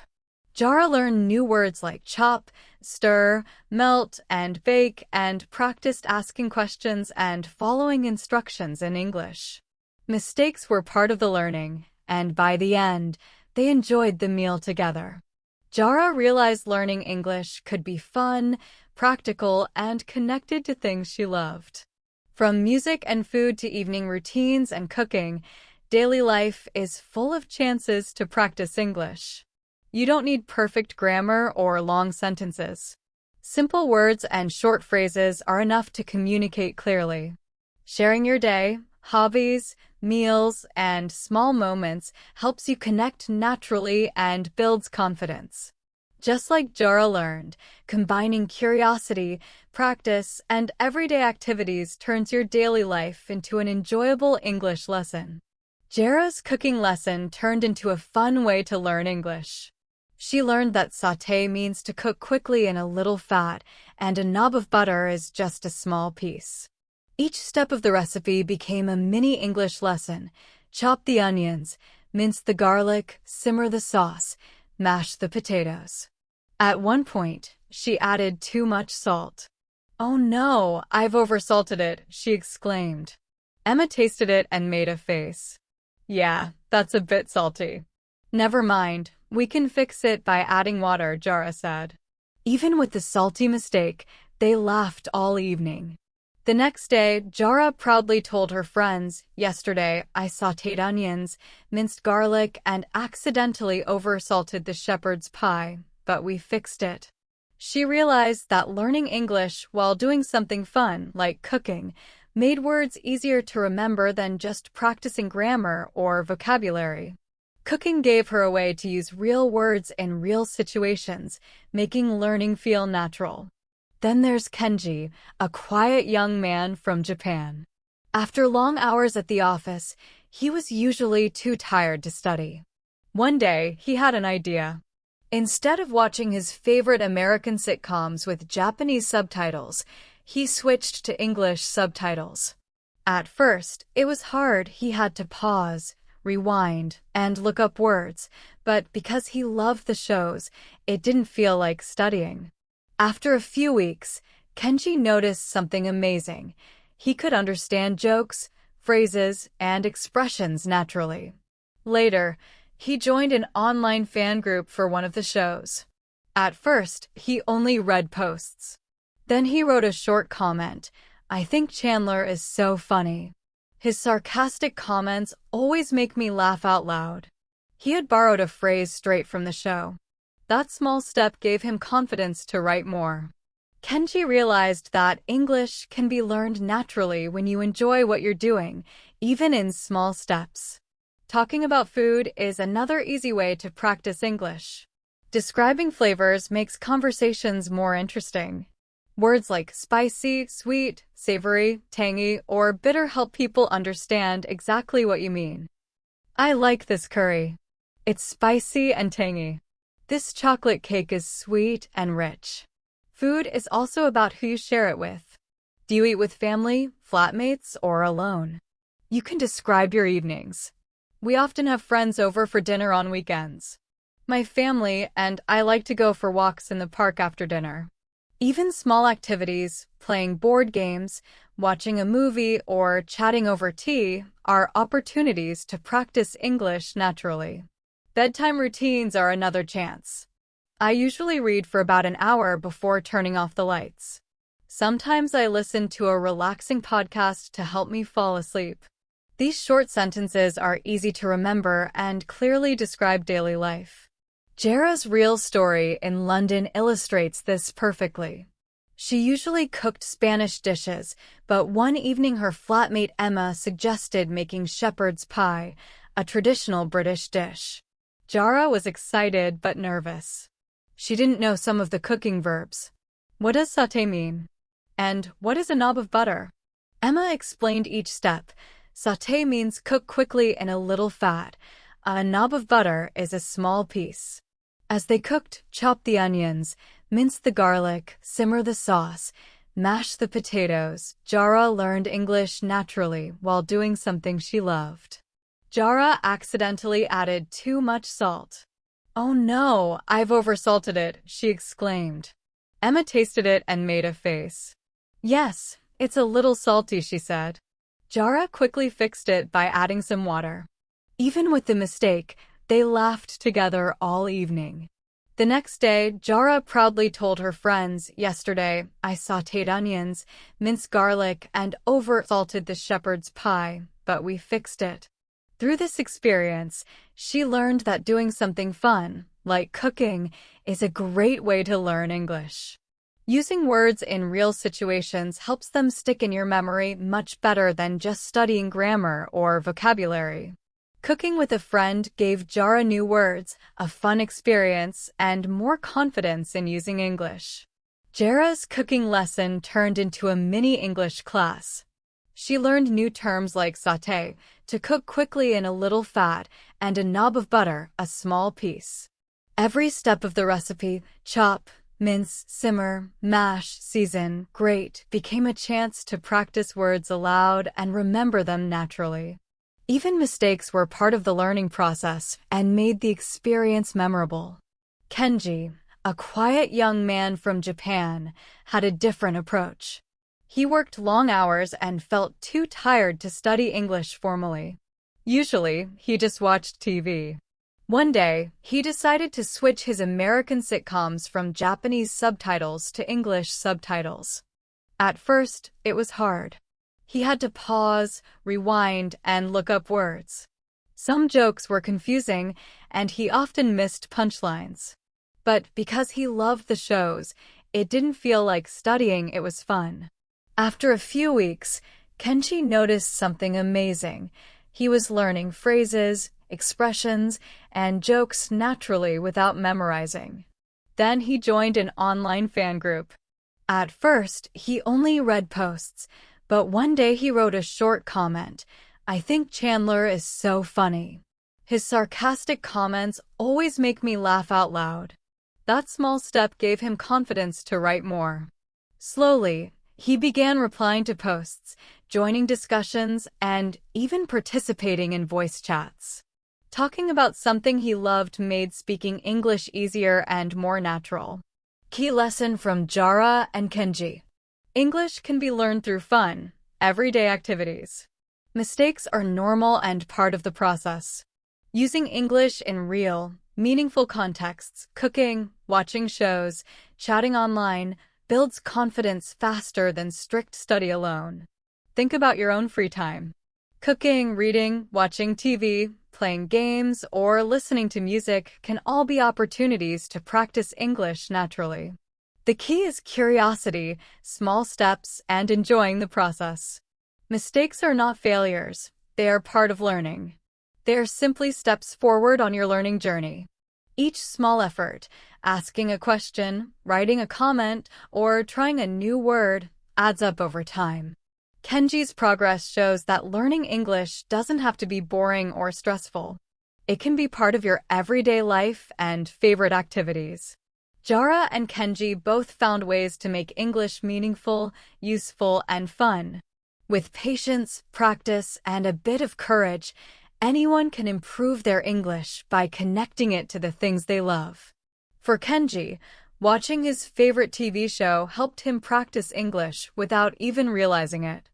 Jara learned new words like chop, stir, melt, and bake, and practiced asking questions and following instructions in English. Mistakes were part of the learning, and by the end, they enjoyed the meal together. Jara realized learning English could be fun, practical, and connected to things she loved. From music and food to evening routines and cooking, daily life is full of chances to practice English. You don't need perfect grammar or long sentences. Simple words and short phrases are enough to communicate clearly. Sharing your day, hobbies, meals, and small moments helps you connect naturally and builds confidence. Just like Jara learned, combining curiosity, practice, and everyday activities turns your daily life into an enjoyable English lesson. Jara's cooking lesson turned into a fun way to learn English. She learned that sauté means to cook quickly in a little fat, and a knob of butter is just a small piece. Each step of the recipe became a mini English lesson. Chop the onions, mince the garlic, simmer the sauce, mash the potatoes. At one point, she added too much salt. "Oh no, I've oversalted it," she exclaimed. Emma tasted it and made a face. Yeah, that's a bit salty. Never mind, we can fix it by adding water, Jara said. Even with the salty mistake, they laughed all evening. The next day, Jara proudly told her friends, "Yesterday, I sautéed onions, minced garlic, and accidentally oversalted the shepherd's pie, but we fixed it." She realized that learning English while doing something fun, like cooking, made words easier to remember than just practicing grammar or vocabulary. Cooking gave her a way to use real words in real situations, making learning feel natural. Then there's Kenji, a quiet young man from Japan. After long hours at the office, he was usually too tired to study. One day, he had an idea. Instead of watching his favorite American sitcoms with Japanese subtitles, he switched to English subtitles. At first, it was hard. He had to pause, rewind, and look up words, but because he loved the shows, it didn't feel like studying. After a few weeks, Kenji noticed something amazing. He could understand jokes, phrases, and expressions naturally. Later, he joined an online fan group for one of the shows. At first, he only read posts. Then he wrote a short comment, "I think Chandler is so funny. His sarcastic comments always make me laugh out loud." He had borrowed a phrase straight from the show. That small step gave him confidence to write more. Kenji realized that English can be learned naturally when you enjoy what you're doing, even in small steps. Talking about food is another easy way to practice English. Describing flavors makes conversations more interesting. Words like spicy, sweet, savory, tangy, or bitter help people understand exactly what you mean. "I like this curry. It's spicy and tangy. This chocolate cake is sweet and rich." Food is also about who you share it with. Do you eat with family, flatmates, or alone? You can describe your evenings. "We often have friends over for dinner on weekends. My family and I like to go for walks in the park after dinner." Even small activities, playing board games, watching a movie, or chatting over tea, are opportunities to practice English naturally. Bedtime routines are another chance. I usually read for about an hour before turning off the lights. Sometimes I listen to a relaxing podcast to help me fall asleep. These short sentences are easy to remember and clearly describe daily life. Jara's real story in London illustrates this perfectly. She usually cooked Spanish dishes, but one evening her flatmate Emma suggested making shepherd's pie, a traditional British dish. Jara was excited but nervous. She didn't know some of the cooking verbs. "What does sauté mean? And what is a knob of butter?" Emma explained each step. Sauté means cook quickly in a little fat. A knob of butter is a small piece. As they cooked, chop the onions, mince the garlic, simmer the sauce, mash the potatoes. Jara learned English naturally while doing something she loved. Jara accidentally added too much salt. "Oh no, I've oversalted it," she exclaimed. Emma tasted it and made a face. "Yes, it's a little salty," she said. Jara quickly fixed it by adding some water. Even with the mistake, they laughed together all evening. The next day, Jara proudly told her friends, "Yesterday, I sautéed onions, minced garlic, and oversalted the shepherd's pie, but we fixed it." Through this experience, she learned that doing something fun, like cooking, is a great way to learn English. Using words in real situations helps them stick in your memory much better than just studying grammar or vocabulary. Cooking with a friend gave Jara new words, a fun experience, and more confidence in using English. Jara's cooking lesson turned into a mini English class. She learned new terms like sauté, to cook quickly in a little fat, and a knob of butter, a small piece. Every step of the recipe, chop, mince, simmer, mash, season, grate, became a chance to practice words aloud and remember them naturally. Even mistakes were part of the learning process and made the experience memorable. Kenji, a quiet young man from Japan, had a different approach. He worked long hours and felt too tired to study English formally. Usually, he just watched TV. One day, he decided to switch his American sitcoms from Japanese subtitles to English subtitles. At first, it was hard. He had to pause, rewind, and look up words. Some jokes were confusing, and he often missed punchlines. But because he loved the shows, it didn't feel like studying, it was fun. After a few weeks, Kenji noticed something amazing. He was learning phrases, expressions, and jokes naturally without memorizing. Then he joined an online fan group. At first, he only read posts, but one day he wrote a short comment. "I think Chandler is so funny. His sarcastic comments always make me laugh out loud." That small step gave him confidence to write more. Slowly, he began replying to posts, joining discussions, and even participating in voice chats. Talking about something he loved made speaking English easier and more natural. Key lesson from Jara and Kenji. English can be learned through fun, everyday activities. Mistakes are normal and part of the process. Using English in real, meaningful contexts, cooking, watching shows, chatting online, builds confidence faster than strict study alone. Think about your own free time. Cooking, reading, watching TV, playing games, or listening to music can all be opportunities to practice English naturally. The key is curiosity, small steps, and enjoying the process. Mistakes are not failures, they are part of learning. They are simply steps forward on your learning journey. Each small effort, asking a question, writing a comment, or trying a new word, adds up over time. Kenji's progress shows that learning English doesn't have to be boring or stressful. It can be part of your everyday life and favorite activities. Jara and Kenji both found ways to make English meaningful, useful, and fun. With patience, practice, and a bit of courage, anyone can improve their English by connecting it to the things they love. For Kenji, watching his favorite TV show helped him practice English without even realizing it.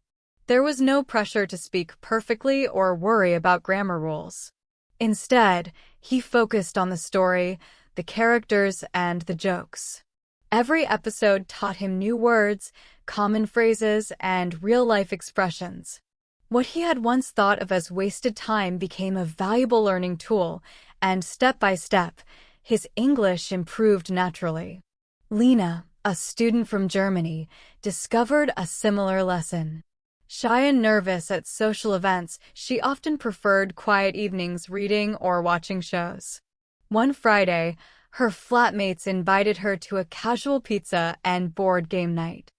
There was no pressure to speak perfectly or worry about grammar rules. Instead, he focused on the story, the characters, and the jokes. Every episode taught him new words, common phrases, and real-life expressions. What he had once thought of as wasted time became a valuable learning tool, and step by step, his English improved naturally. Lena, a student from Germany, discovered a similar lesson. Shy and nervous at social events, she often preferred quiet evenings reading or watching shows. One Friday, her flatmates invited her to a casual pizza and board game night.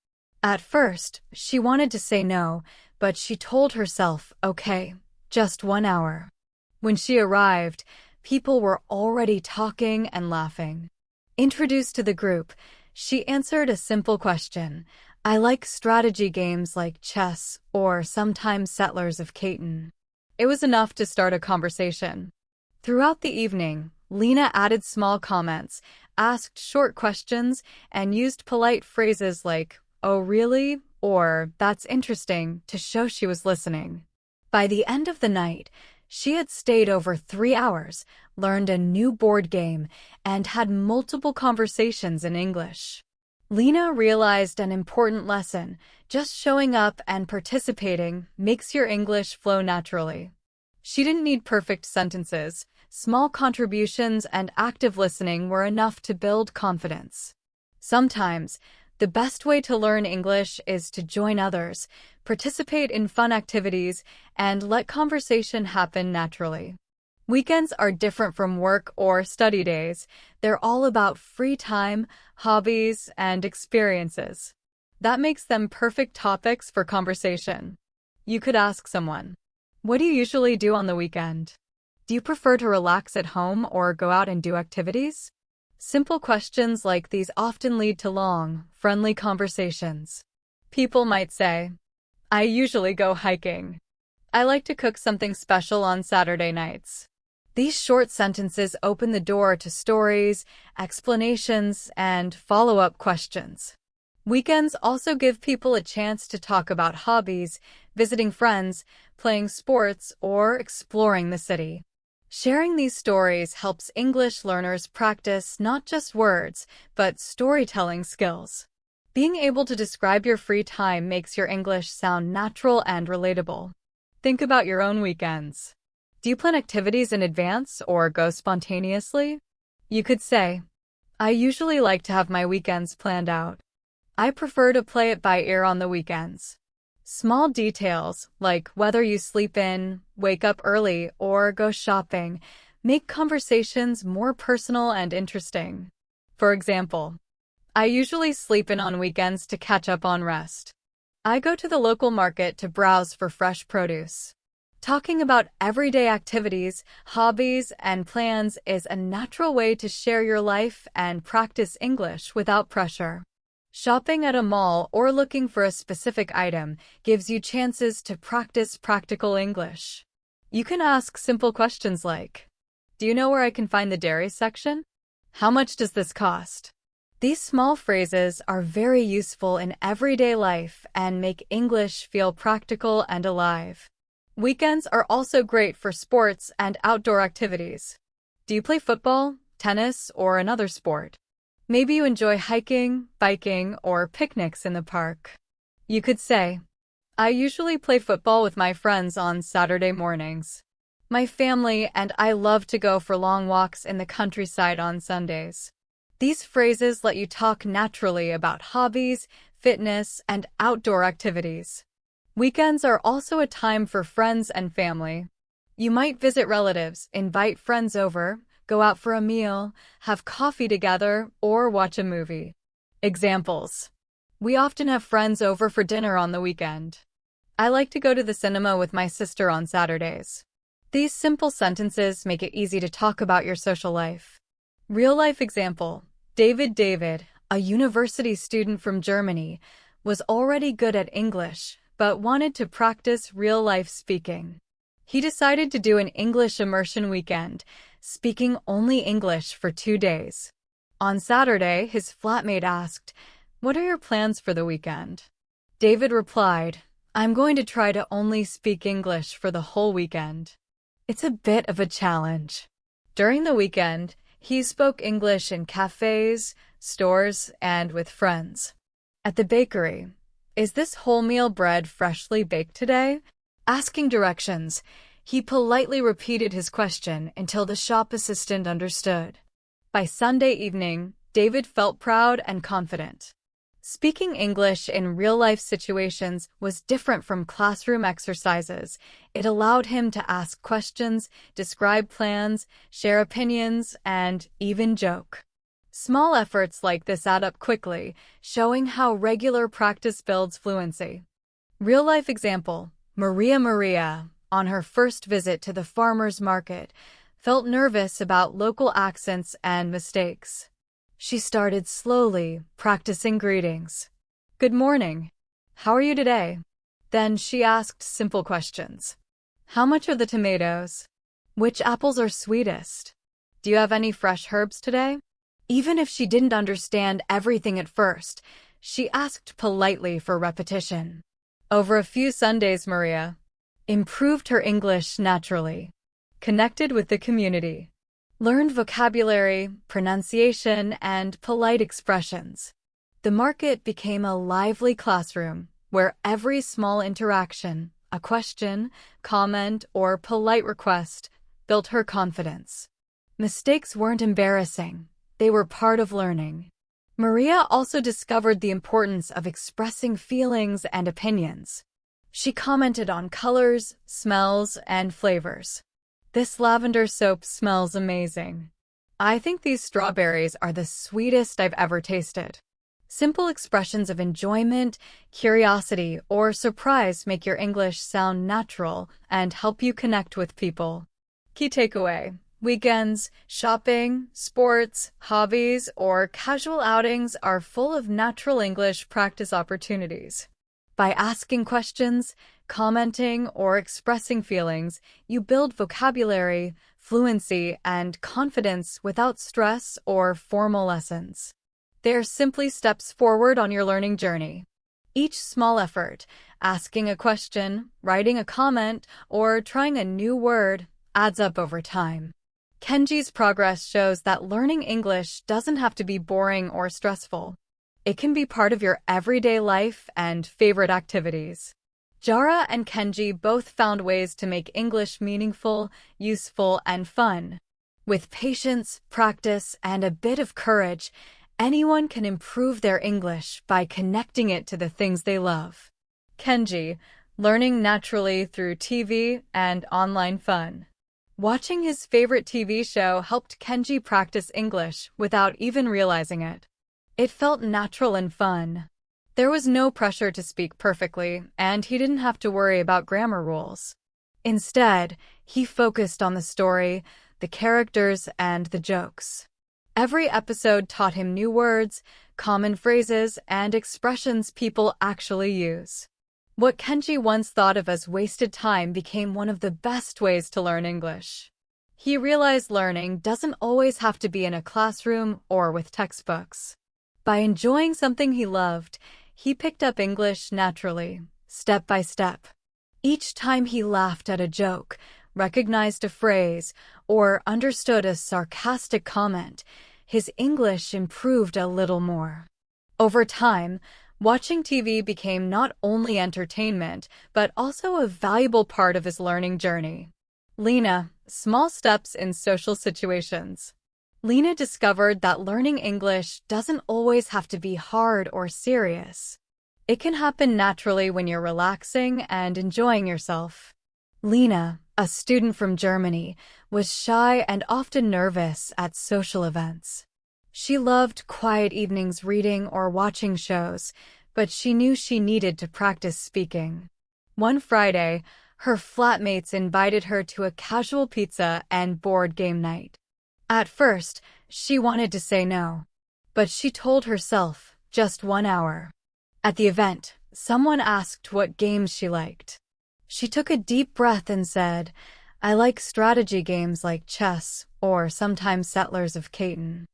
At first, she wanted to say no, but she told herself, okay, just 1 hour. When she arrived, people were already talking and laughing. Introduced to the group, she answered a simple question. "I like strategy games like chess or sometimes Settlers of Catan." It was enough to start a conversation. Throughout the evening, Lena added small comments, asked short questions, and used polite phrases like, "Oh, really?" or "That's interesting," to show she was listening. By the end of the night, she had stayed over 3 hours, learned a new board game, and had multiple conversations in English. Lena realized an important lesson. Just showing up and participating makes your English flow naturally. She didn't need perfect sentences. Small contributions and active listening were enough to build confidence. Sometimes, the best way to learn English is to join others, participate in fun activities, and let conversation happen naturally. Weekends are different from work or study days. They're all about free time, hobbies, and experiences. That makes them perfect topics for conversation. You could ask someone, "What do you usually do on the weekend? Do you prefer to relax at home or go out and do activities?" Simple questions like these often lead to long, friendly conversations. People might say, "I usually go hiking." "I like to cook something special on Saturday nights." These short sentences open the door to stories, explanations, and follow-up questions. Weekends also give people a chance to talk about hobbies, visiting friends, playing sports, or exploring the city. Sharing these stories helps English learners practice not just words, but storytelling skills. Being able to describe your free time makes your English sound natural and relatable. Think about your own weekends. Do you plan activities in advance or go spontaneously? You could say, I usually like to have my weekends planned out. I prefer to play it by ear on the weekends. Small details, like whether you sleep in, wake up early, or go shopping, make conversations more personal and interesting. For example, I usually sleep in on weekends to catch up on rest. I go to the local market to browse for fresh produce. Talking about everyday activities, hobbies, and plans is a natural way to share your life and practice English without pressure. Shopping at a mall or looking for a specific item gives you chances to practice practical English. You can ask simple questions like, do you know where I can find the dairy section? How much does this cost? These small phrases are very useful in everyday life and make English feel practical and alive. Weekends are also great for sports and outdoor activities. Do you play football, tennis, or another sport? Maybe you enjoy hiking, biking, or picnics in the park. You could say, I usually play football with my friends on Saturday mornings. My family and I love to go for long walks in the countryside on Sundays. These phrases let you talk naturally about hobbies, fitness, and outdoor activities. Weekends are also a time for friends and family. You might visit relatives, invite friends over, go out for a meal, have coffee together, or watch a movie. Examples. We often have friends over for dinner on the weekend. I like to go to the cinema with my sister on Saturdays. These simple sentences make it easy to talk about your social life. Real-life example. David, a university student from Germany, was already good at English, but wanted to practice real-life speaking. He decided to do an English immersion weekend, speaking only English for 2 days. On Saturday, his flatmate asked, "What are your plans for the weekend?" David replied, "I'm going to try to only speak English for the whole weekend." It's a bit of a challenge. During the weekend, he spoke English in cafes, stores, and with friends. At the bakery, "Is this wholemeal bread freshly baked today?" Asking directions, he politely repeated his question until the shop assistant understood. By Sunday evening, David felt proud and confident. Speaking English in real-life situations was different from classroom exercises. It allowed him to ask questions, describe plans, share opinions, and even joke. Small efforts like this add up quickly, showing how regular practice builds fluency. Real-life example. Maria, on her first visit to the farmer's market, felt nervous about local accents and mistakes. She started slowly, practicing greetings. "Good morning. How are you today?" Then she asked simple questions. "How much are the tomatoes? Which apples are sweetest? Do you have any fresh herbs today?" Even if she didn't understand everything at first, she asked politely for repetition. Over a few Sundays, Maria improved her English naturally, connected with the community, learned vocabulary, pronunciation, and polite expressions. The market became a lively classroom where every small interaction, a question, comment, or polite request, built her confidence. Mistakes weren't embarrassing. They were part of learning. Maria also discovered the importance of expressing feelings and opinions. She commented on colors, smells, and flavors. "This lavender soap smells amazing. I think these strawberries are the sweetest I've ever tasted." Simple expressions of enjoyment, curiosity, or surprise make your English sound natural and help you connect with people. Key takeaway. Weekends, shopping, sports, hobbies, or casual outings are full of natural English practice opportunities. By asking questions, commenting, or expressing feelings, you build vocabulary, fluency, and confidence without stress or formal lessons. They are simply steps forward on your learning journey. Each small effort, asking a question, writing a comment, or trying a new word, adds up over time. Kenji's progress shows that learning English doesn't have to be boring or stressful. It can be part of your everyday life and favorite activities. Jara and Kenji both found ways to make English meaningful, useful, and fun. With patience, practice, and a bit of courage, anyone can improve their English by connecting it to the things they love. Kenji, learning naturally through TV and online fun. Watching his favorite TV show helped Kenji practice English without even realizing it. It felt natural and fun. There was no pressure to speak perfectly, and he didn't have to worry about grammar rules. Instead, he focused on the story, the characters, and the jokes. Every episode taught him new words, common phrases, and expressions people actually use. What Kenji once thought of as wasted time became one of the best ways to learn English. He realized learning doesn't always have to be in a classroom or with textbooks. By enjoying something he loved, he picked up English naturally, step by step. Each time he laughed at a joke, recognized a phrase, or understood a sarcastic comment, his English improved a little more. Over time, watching TV became not only entertainment, but also a valuable part of his learning journey. Lena, small steps in social situations. Lena discovered that learning English doesn't always have to be hard or serious. It can happen naturally when you're relaxing and enjoying yourself. Lena, a student from Germany, was shy and often nervous at social events. She loved quiet evenings reading or watching shows, but she knew she needed to practice speaking. One Friday, her flatmates invited her to a casual pizza and board game night. At first, she wanted to say no, but she told herself, just 1 hour. At the event, someone asked what games she liked. She took a deep breath and said, "I like strategy games like chess or sometimes Settlers of Catan."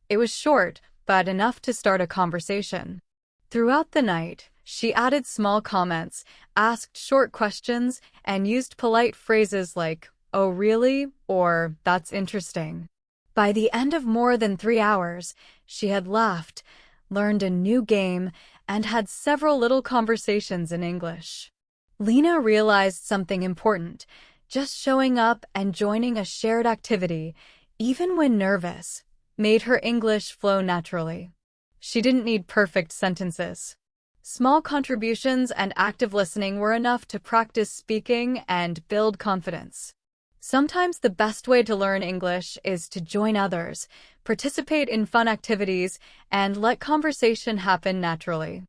It was short, but enough to start a conversation. Throughout the night, she added small comments, asked short questions, and used polite phrases like, "Oh really?" or "That's interesting." By the end of more than 3 hours, she had laughed, learned a new game, and had several little conversations in English. Lena realized something important. Just showing up and joining a shared activity, even when nervous, made her English flow naturally. She didn't need perfect sentences. Small contributions and active listening were enough to practice speaking and build confidence. Sometimes the best way to learn English is to join others, participate in fun activities, and let conversation happen naturally.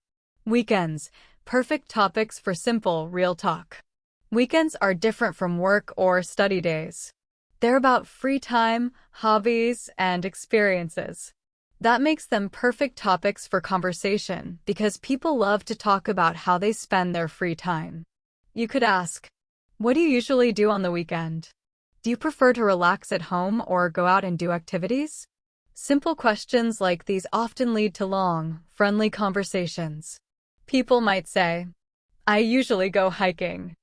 Weekends, perfect topics for simple, real talk. Weekends are different from work or study days. They're about free time, hobbies, and experiences. That makes them perfect topics for conversation because people love to talk about how they spend their free time. You could ask, "What do you usually do on the weekend? Do you prefer to relax at home or go out and do activities?" Simple questions like these often lead to long, friendly conversations. People might say, "I usually go hiking.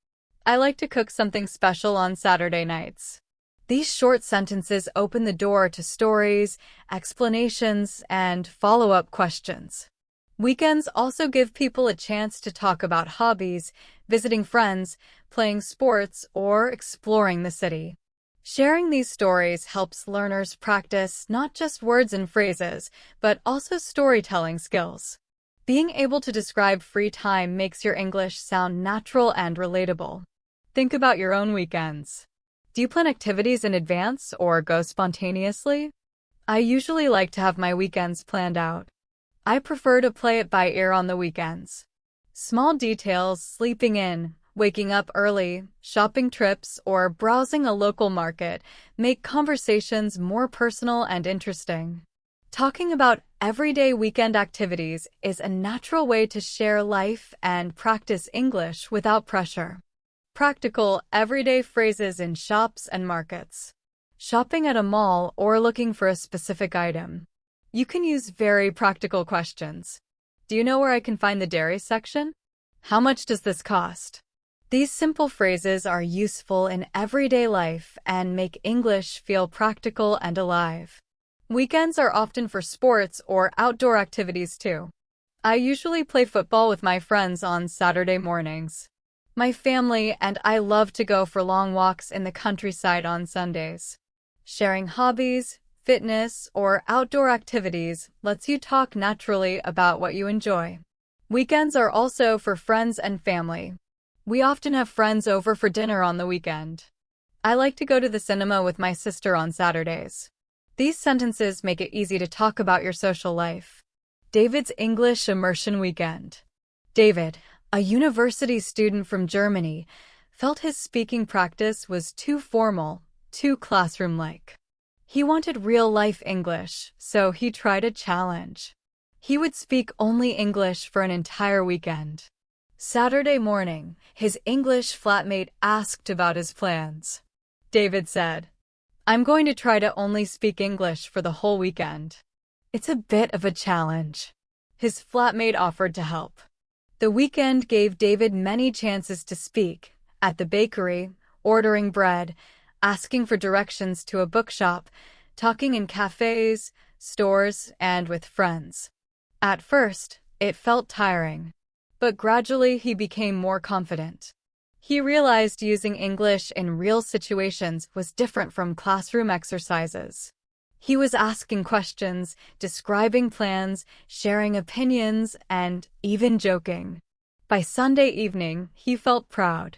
I like to cook something special on Saturday nights." These short sentences open the door to stories, explanations, and follow-up questions. Weekends also give people a chance to talk about hobbies, visiting friends, playing sports, or exploring the city. Sharing these stories helps learners practice not just words and phrases, but also storytelling skills. Being able to describe free time makes your English sound natural and relatable. Think about your own weekends. Do you plan activities in advance or go spontaneously? I usually like to have my weekends planned out. I prefer to play it by ear on the weekends. Small details, sleeping in, waking up early, shopping trips, or browsing a local market make conversations more personal and interesting. Talking about everyday weekend activities is a natural way to share life and practice English without pressure. Practical, everyday phrases in shops and markets. Shopping at a mall or looking for a specific item. You can use very practical questions. Do you know where I can find the dairy section? How much does this cost? These simple phrases are useful in everyday life and make English feel practical and alive. Weekends are often for sports or outdoor activities too. I usually play football with my friends on Saturday mornings. My family and I love to go for long walks in the countryside on Sundays. Sharing hobbies, fitness, or outdoor activities lets you talk naturally about what you enjoy. Weekends are also for friends and family. We often have friends over for dinner on the weekend. I like to go to the cinema with my sister on Saturdays. These sentences make it easy to talk about your social life. David's English Immersion Weekend. David, a university student from Germany, felt his speaking practice was too formal, too classroom-like. He wanted real-life English, so he tried a challenge. He would speak only English for an entire weekend. Saturday morning, his English flatmate asked about his plans. David said, "I'm going to try to only speak English for the whole weekend." It's a bit of a challenge. His flatmate offered to help. The weekend gave David many chances to speak, at the bakery, ordering bread, asking for directions to a bookshop, talking in cafes, stores, and with friends. At first, it felt tiring, but gradually he became more confident. He realized using English in real situations was different from classroom exercises. He was asking questions, describing plans, sharing opinions, and even joking. By Sunday evening, he felt proud.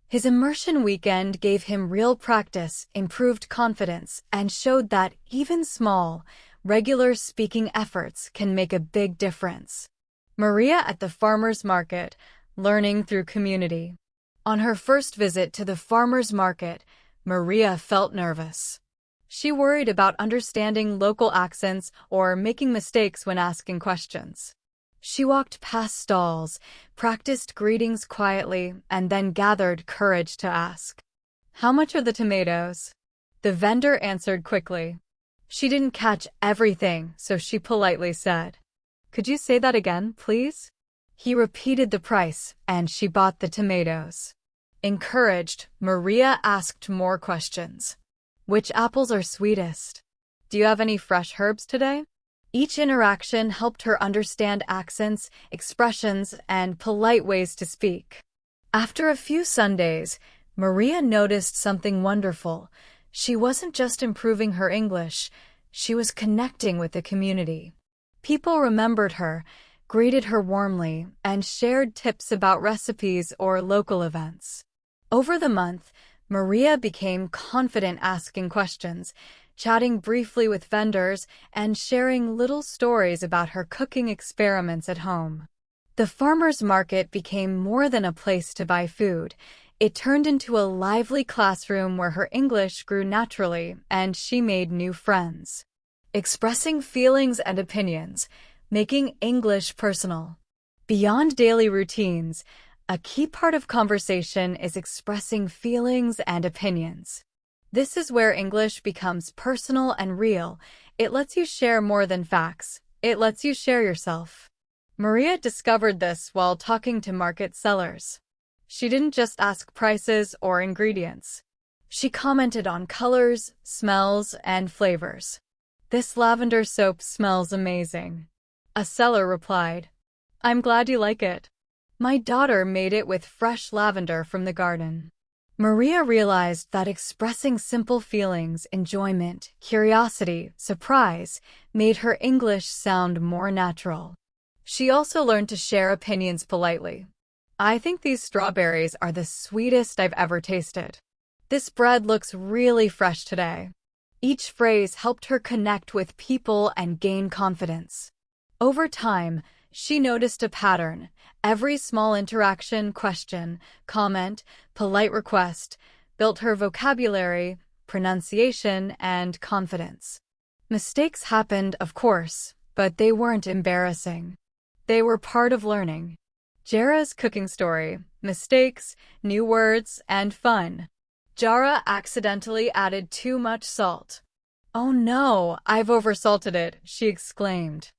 His immersion weekend gave him real practice, improved confidence, and showed that even small, regular speaking efforts can make a big difference. Maria at the farmer's market, learning through community. On her first visit to the farmer's market, Maria felt nervous. She worried about understanding local accents or making mistakes when asking questions. She walked past stalls, practiced greetings quietly, and then gathered courage to ask, "How much are the tomatoes?" The vendor answered quickly. She didn't catch everything, so she politely said, "Could you say that again, please?" He repeated the price, and she bought the tomatoes. Encouraged, Maria asked more questions. "Which apples are sweetest? Do you have any fresh herbs today?" Each interaction helped her understand accents, expressions, and polite ways to speak. After a few Sundays, Maria noticed something wonderful. She wasn't just improving her English, she was connecting with the community. People remembered her, greeted her warmly, and shared tips about recipes or local events. Over the month, Maria became confident asking questions, chatting briefly with vendors, and sharing little stories about her cooking experiments at home. The farmer's market became more than a place to buy food. It turned into a lively classroom where her English grew naturally and she made new friends. Expressing feelings and opinions, making English personal. Beyond daily routines, a key part of conversation is expressing feelings and opinions. This is where English becomes personal and real. It lets you share more than facts. It lets you share yourself. Maria discovered this while talking to market sellers. She didn't just ask prices or ingredients. She commented on colors, smells, and flavors. "This lavender soap smells amazing." A seller replied, "I'm glad you like it. My daughter made it with fresh lavender from the garden." Maria realized that expressing simple feelings, enjoyment, curiosity, surprise, made her English sound more natural. She also learned to share opinions politely. "I think these strawberries are the sweetest I've ever tasted. This bread looks really fresh today." Each phrase helped her connect with people and gain confidence. Over time, she noticed a pattern. Every small interaction, question, comment, polite request built her vocabulary, pronunciation, and confidence. Mistakes happened, of course, but they weren't embarrassing. They were part of learning. Jara's cooking story: mistakes, new words, and fun. Jara accidentally added too much salt. "Oh no, I've oversalted it," she exclaimed.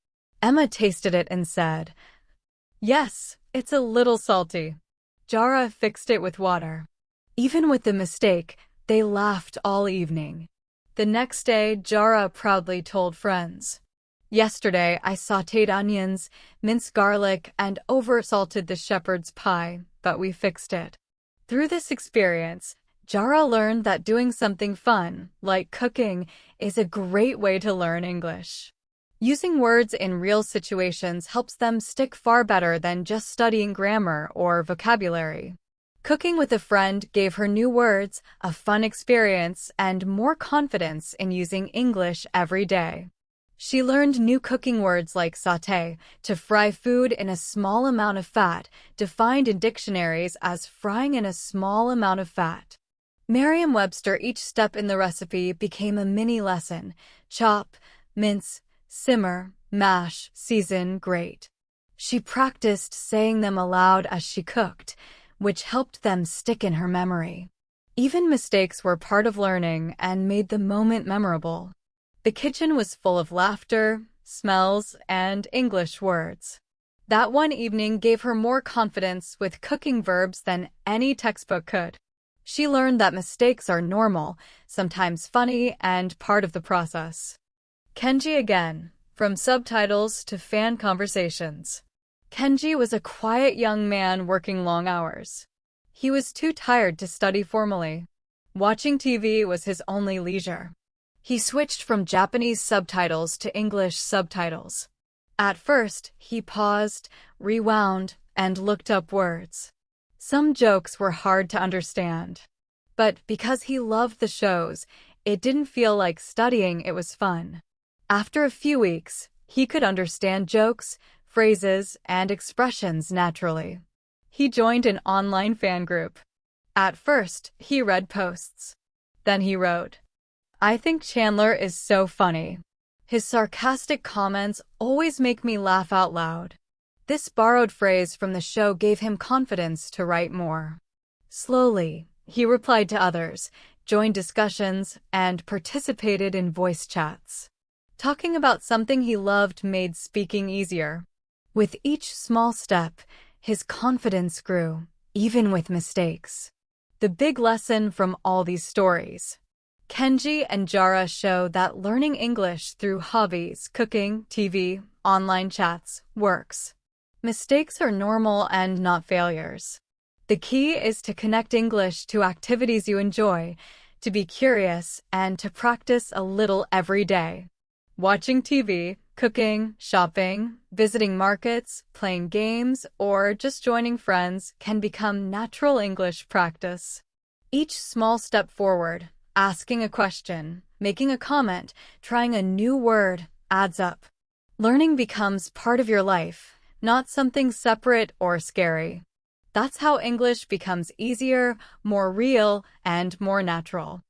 Emma tasted it and said, "Yes, it's a little salty." Jara fixed it with water. Even with the mistake, they laughed all evening. The next day, Jara proudly told friends, "Yesterday, I sautéed onions, minced garlic, and oversalted the shepherd's pie, but we fixed it." Through this experience, Jara learned that doing something fun, like cooking, is a great way to learn English. Using words in real situations helps them stick far better than just studying grammar or vocabulary. Cooking with a friend gave her new words, a fun experience, and more confidence in using English every day. She learned new cooking words like sauté, to fry food in a small amount of fat, defined in dictionaries as frying in a small amount of fat. Merriam-Webster, each step in the recipe became a mini lesson: chop, mince, simmer, mash, season, grate. She practiced saying them aloud as she cooked, which helped them stick in her memory. Even mistakes were part of learning and made the moment memorable. The kitchen was full of laughter, smells, and English words. That one evening gave her more confidence with cooking verbs than any textbook could. She learned that mistakes are normal, sometimes funny, and part of the process. Kenji again, from subtitles to fan conversations. Kenji was a quiet young man working long hours. He was too tired to study formally. Watching TV was his only leisure. He switched from Japanese subtitles to English subtitles. At first, he paused, rewound, and looked up words. Some jokes were hard to understand. But because he loved the shows, it didn't feel like studying, it was fun. After a few weeks, he could understand jokes, phrases, and expressions naturally. He joined an online fan group. At first, he read posts. Then he wrote, "I think Chandler is so funny. His sarcastic comments always make me laugh out loud." This borrowed phrase from the show gave him confidence to write more. Slowly, he replied to others, joined discussions, and participated in voice chats. Talking about something he loved made speaking easier. With each small step, his confidence grew, even with mistakes. The big lesson from all these stories: Kenji and Jara show that learning English through hobbies, cooking, TV, online chats, works. Mistakes are normal and not failures. The key is to connect English to activities you enjoy, to be curious, and to practice a little every day. Watching TV, cooking, shopping, visiting markets, playing games, or just joining friends can become natural English practice. Each small step forward, asking a question, making a comment, trying a new word, adds up. Learning becomes part of your life, not something separate or scary. That's how English becomes easier, more real, and more natural.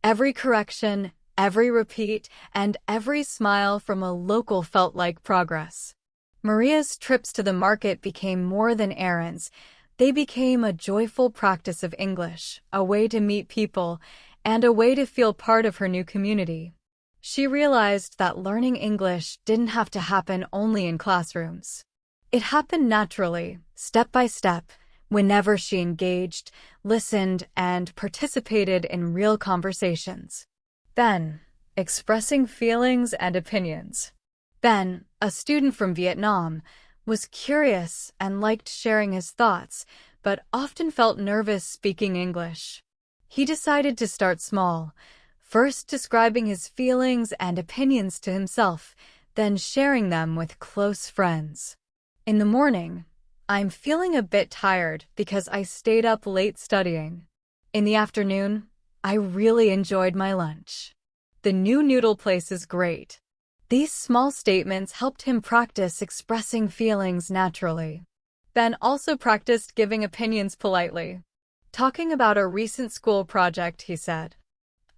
Every correction, every repeat, and every smile from a local felt like progress. Maria's trips to the market became more than errands. They became a joyful practice of English, a way to meet people, and a way to feel part of her new community. She realized that learning English didn't have to happen only in classrooms. It happened naturally, step by step, whenever she engaged, listened, and participated in real conversations. Ben, expressing feelings and opinions. Ben, a student from Vietnam, was curious and liked sharing his thoughts, but often felt nervous speaking English. He decided to start small, first describing his feelings and opinions to himself, then sharing them with close friends. In the morning, "I'm feeling a bit tired because I stayed up late studying. In the afternoon, I really enjoyed my lunch. The new noodle place is great." These small statements helped him practice expressing feelings naturally. Ben also practiced giving opinions politely. Talking about a recent school project, he said,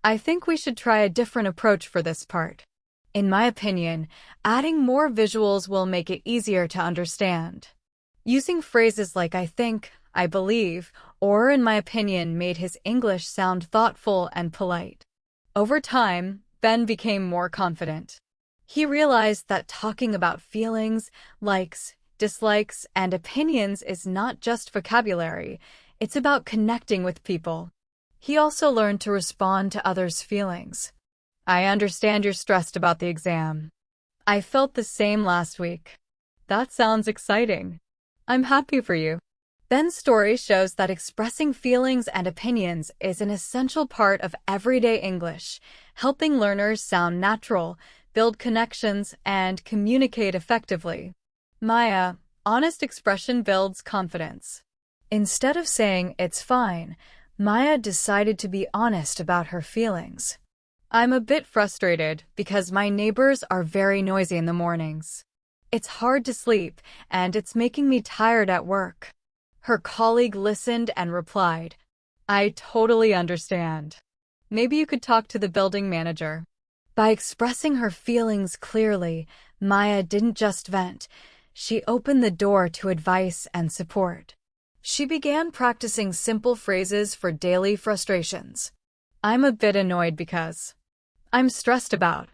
"I think we should try a different approach for this part. In my opinion, adding more visuals will make it easier to understand." Using phrases like "I think," "I believe," or "in my opinion" made his English sound thoughtful and polite. Over time, Ben became more confident. He realized that talking about feelings, likes, dislikes, and opinions is not just vocabulary, it's about connecting with people. He also learned to respond to others' feelings. I understand you're stressed about the exam. I felt the same last week. That sounds exciting. I'm happy for you. Ben's story shows that expressing feelings and opinions is an essential part of everyday English, helping learners sound natural, build connections, and communicate effectively. Maya, honest expression builds confidence. Instead of saying, "It's fine," Maya decided to be honest about her feelings. I'm a bit frustrated because my neighbors are very noisy in the mornings. It's hard to sleep, and it's making me tired at work. Her colleague listened and replied, I totally understand. Maybe you could talk to the building manager. By expressing her feelings clearly, Maya didn't just vent. She opened the door to advice and support. She began practicing simple phrases for daily frustrations. I'm a bit annoyed because. I'm stressed about.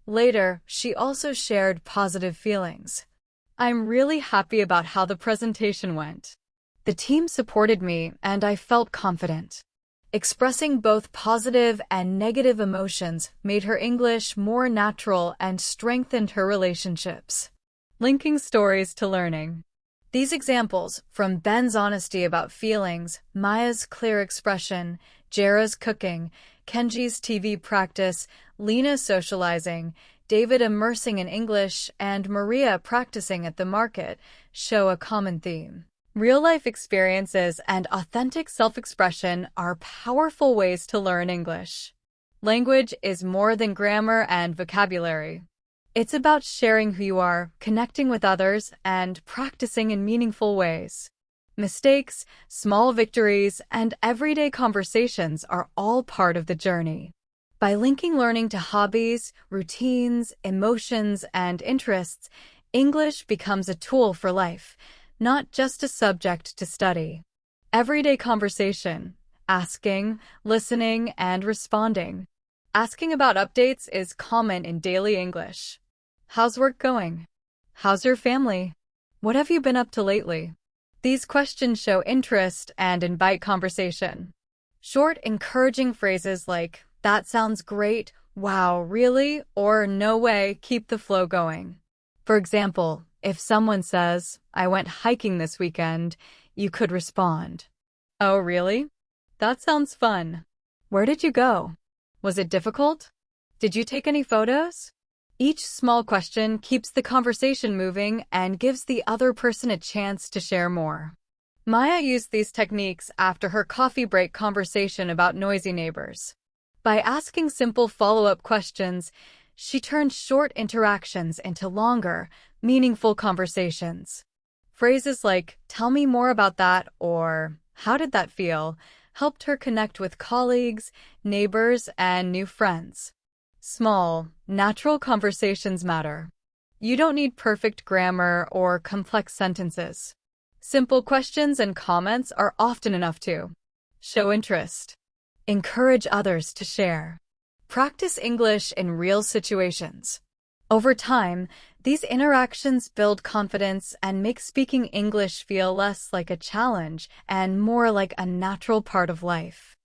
Later, she also shared positive feelings. I'm really happy about how the presentation went. The team supported me and I felt confident. Expressing both positive and negative emotions made her English more natural and strengthened her relationships. Linking stories to learning. These examples, from Ben's honesty about feelings, Maya's clear expression, Jera's cooking, Kenji's TV practice, Lena socializing, David immersing in English, and Maria practicing at the market, show a common theme. Real-life experiences and authentic self-expression are powerful ways to learn English. Language is more than grammar and vocabulary. It's about sharing who you are, connecting with others, and practicing in meaningful ways. Mistakes, small victories, and everyday conversations are all part of the journey. By linking learning to hobbies, routines, emotions, and interests, English becomes a tool for life, not just a subject to study. Everyday conversation, asking, listening, and responding. Asking about updates is common in daily English. How's work going? How's your family? What have you been up to lately? These questions show interest and invite conversation. Short, encouraging phrases like, that sounds great, wow, really, or no way keep the flow going. For example, if someone says, I went hiking this weekend, you could respond, oh, really? That sounds fun. Where did you go? Was it difficult? Did you take any photos? Each small question keeps the conversation moving and gives the other person a chance to share more. Maya used these techniques after her coffee break conversation about noisy neighbors. By asking simple follow-up questions, she turned short interactions into longer, meaningful conversations. Phrases like, tell me more about that, or how did that feel, helped her connect with colleagues, neighbors, and new friends. Small, natural conversations matter. You don't need perfect grammar or complex sentences. Simple questions and comments are often enough to show interest. Encourage others to share. Practice English in real situations. Over time, these interactions build confidence and make speaking English feel less like a challenge and more like a natural part of life.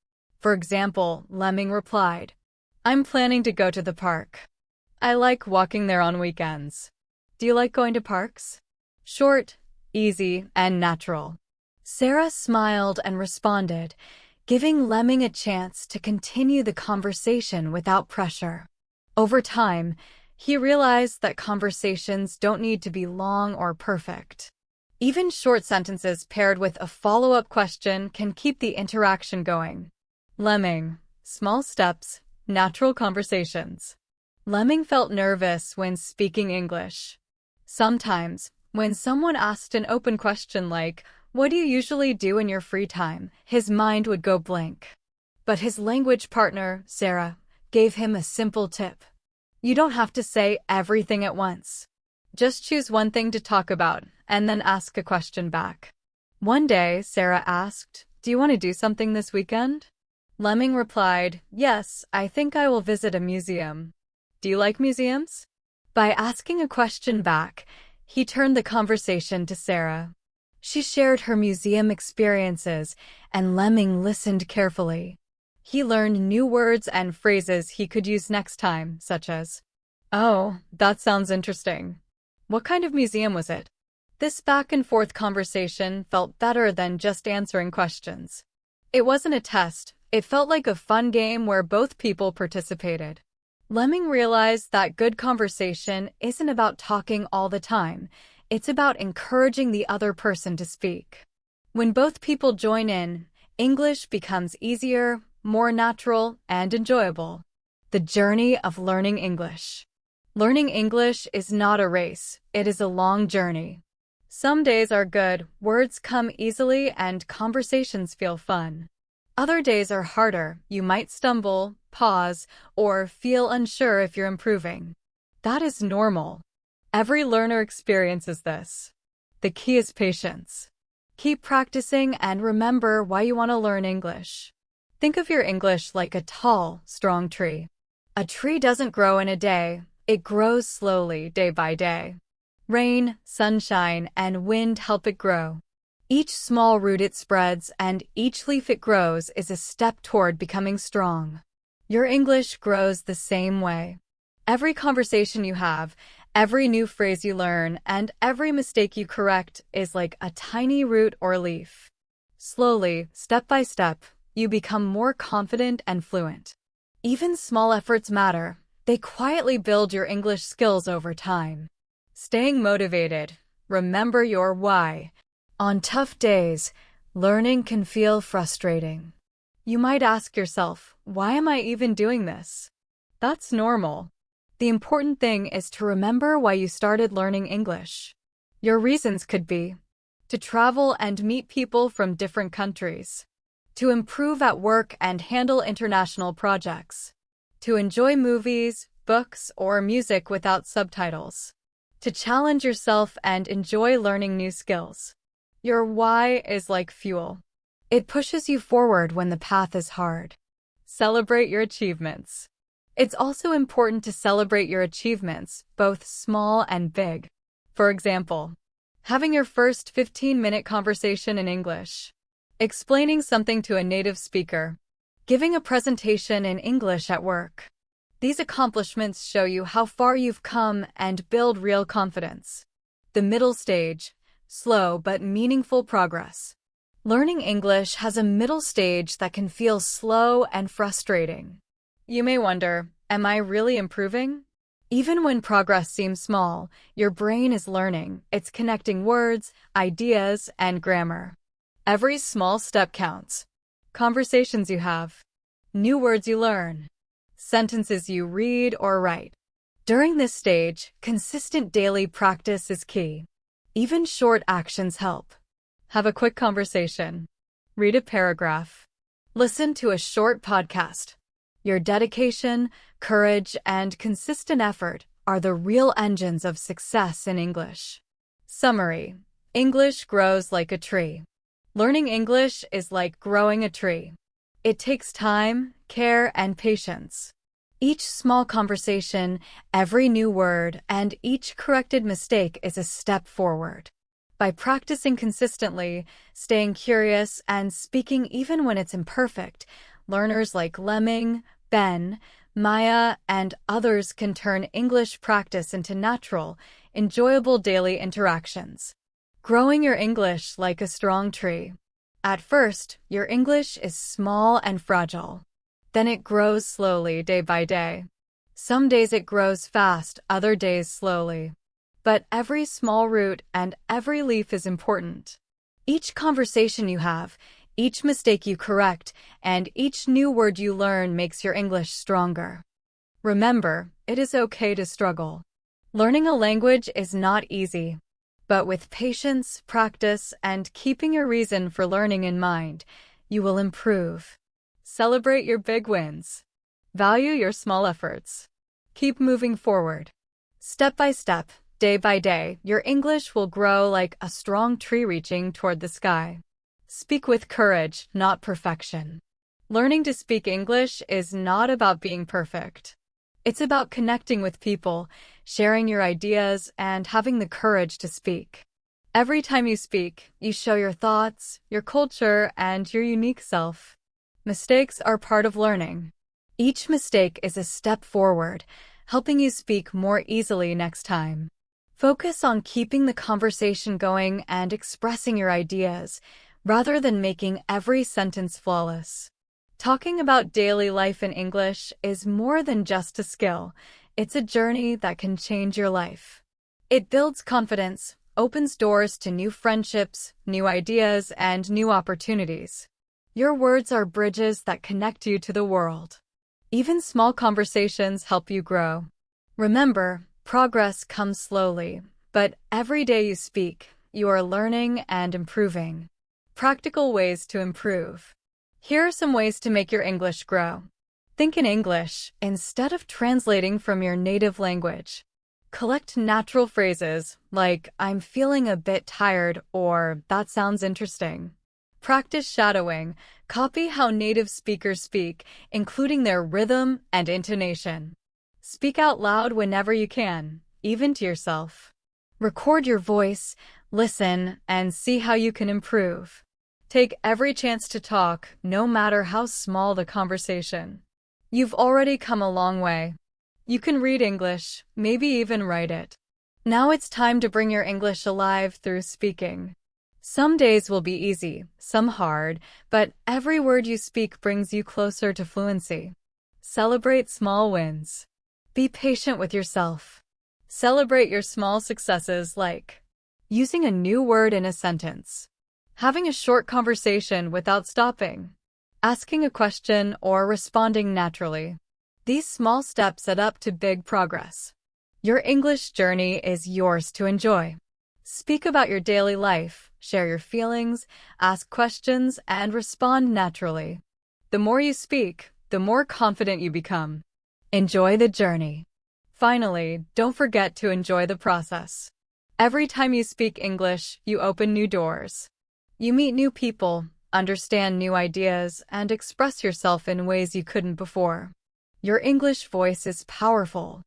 For example, Lemming replied, I'm planning to go to the park. I like walking there on weekends. Do you like going to parks? Short, easy, and natural. Sarah smiled and responded, giving Lemming a chance to continue the conversation without pressure. Over time, he realized that conversations don't need to be long or perfect. Even short sentences paired with a follow-up question can keep the interaction going. Lemming, small steps, natural conversations. Lemming felt nervous when speaking English. Sometimes, when someone asked an open question like, what do you usually do in your free time? His mind would go blank. But his language partner, Sarah, gave him a simple tip. You don't have to say everything at once. Just choose one thing to talk about and then ask a question back. One day, Sarah asked, do you want to do something this weekend? Lemming replied, "Yes, I think I will visit a museum." "Do you like museums?" By asking a question back, he turned the conversation to Sarah. She shared her museum experiences, and Lemming listened carefully. He learned new words and phrases he could use next time, such as, "Oh, that sounds interesting. What kind of museum was it?" This back-and-forth conversation felt better than just answering questions. It wasn't a test. It felt like a fun game where both people participated. Lemming realized that good conversation isn't about talking all the time. It's about encouraging the other person to speak. When both people join in, English becomes easier, more natural, and enjoyable. The journey of learning English. Learning English is not a race. It is a long journey. Some days are good, words come easily, and conversations feel fun. Other days are harder. You might stumble, pause, or feel unsure if you're improving. That is normal. Every learner experiences this. The key is patience. Keep practicing and remember why you want to learn English. Think of your English like a tall, strong tree. A tree doesn't grow in a day. It grows slowly, day by day. Rain, sunshine, and wind help it grow. Each small root it spreads and each leaf it grows is a step toward becoming strong. Your English grows the same way. Every conversation you have, every new phrase you learn, and every mistake you correct is like a tiny root or leaf. Slowly, step by step, you become more confident and fluent. Even small efforts matter. They quietly build your English skills over time. Staying motivated. Remember your why. On tough days, learning can feel frustrating. You might ask yourself, why am I even doing this? That's normal. The important thing is to remember why you started learning English. Your reasons could be to travel and meet people from different countries, to improve at work and handle international projects, to enjoy movies, books, or music without subtitles, to challenge yourself and enjoy learning new skills. Your why is like fuel. It pushes you forward when the path is hard. Celebrate your achievements. It's also important to celebrate your achievements, both small and big. For example, having your first 15-minute conversation in English, explaining something to a native speaker, giving a presentation in English at work. These accomplishments show you how far you've come and build real confidence. The middle stage. Slow but meaningful progress. Learning English has a middle stage that can feel slow and frustrating. You may wonder, am I really improving? Even when progress seems small, your brain is learning. It's connecting words, ideas, and grammar. Every small step counts. Conversations you have, new words you learn, sentences you read or write. During this stage, consistent daily practice is key. Even short actions help. Have a quick conversation. Read a paragraph. Listen to a short podcast. Your dedication, courage, and consistent effort are the real engines of success in English. Summary: English grows like a tree. Learning English is like growing a tree. It takes time, care, and patience. Each small conversation, every new word, and each corrected mistake is a step forward. By practicing consistently, staying curious, and speaking even when it's imperfect, learners like Lemming, Ben, Maya, and others can turn English practice into natural, enjoyable daily interactions. Growing your English like a strong tree. At first, your English is small and fragile. Then it grows slowly day by day. Some days it grows fast, other days slowly. But every small root and every leaf is important. Each conversation you have, each mistake you correct, and each new word you learn makes your English stronger. Remember, it is okay to struggle. Learning a language is not easy. But with patience, practice, and keeping your reason for learning in mind, you will improve. Celebrate your big wins. Value your small efforts. Keep moving forward. Step by step, day by day, your English will grow like a strong tree reaching toward the sky. Speak with courage, not perfection. Learning to speak English is not about being perfect. It's about connecting with people, sharing your ideas, and having the courage to speak. Every time you speak, you show your thoughts, your culture, and your unique self. Mistakes are part of learning. Each mistake is a step forward, helping you speak more easily next time. Focus on keeping the conversation going and expressing your ideas, rather than making every sentence flawless. Talking about daily life in English is more than just a skill. It's a journey that can change your life. It builds confidence, opens doors to new friendships, new ideas, and new opportunities. Your words are bridges that connect you to the world. Even small conversations help you grow. Remember, progress comes slowly, but every day you speak, you are learning and improving. Practical ways to improve. Here are some ways to make your English grow. Think in English instead of translating from your native language. Collect natural phrases like, I'm feeling a bit tired, or that sounds interesting. Practice shadowing. Copy how native speakers speak, including their rhythm and intonation. Speak out loud whenever you can, even to yourself. Record your voice, listen, and see how you can improve. Take every chance to talk, no matter how small the conversation. You've already come a long way. You can read English, maybe even write it. Now it's time to bring your English alive through speaking. Some days will be easy, some hard, but every word you speak brings you closer to fluency. Celebrate small wins. Be patient with yourself. Celebrate your small successes like using a new word in a sentence, having a short conversation without stopping, asking a question or responding naturally. These small steps add up to big progress. Your English journey is yours to enjoy. Speak about your daily life, share your feelings, ask questions, and respond naturally. The more you speak, the more confident you become. Enjoy the journey. Finally, don't forget to enjoy the process. Every time you speak English, you open new doors. You meet new people, understand new ideas, and express yourself in ways you couldn't before. Your English voice is powerful.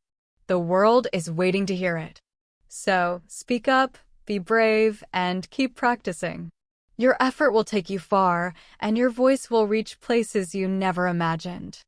The world is waiting to hear it. So, speak up, be brave, and keep practicing. Your effort will take you far, and your voice will reach places you never imagined.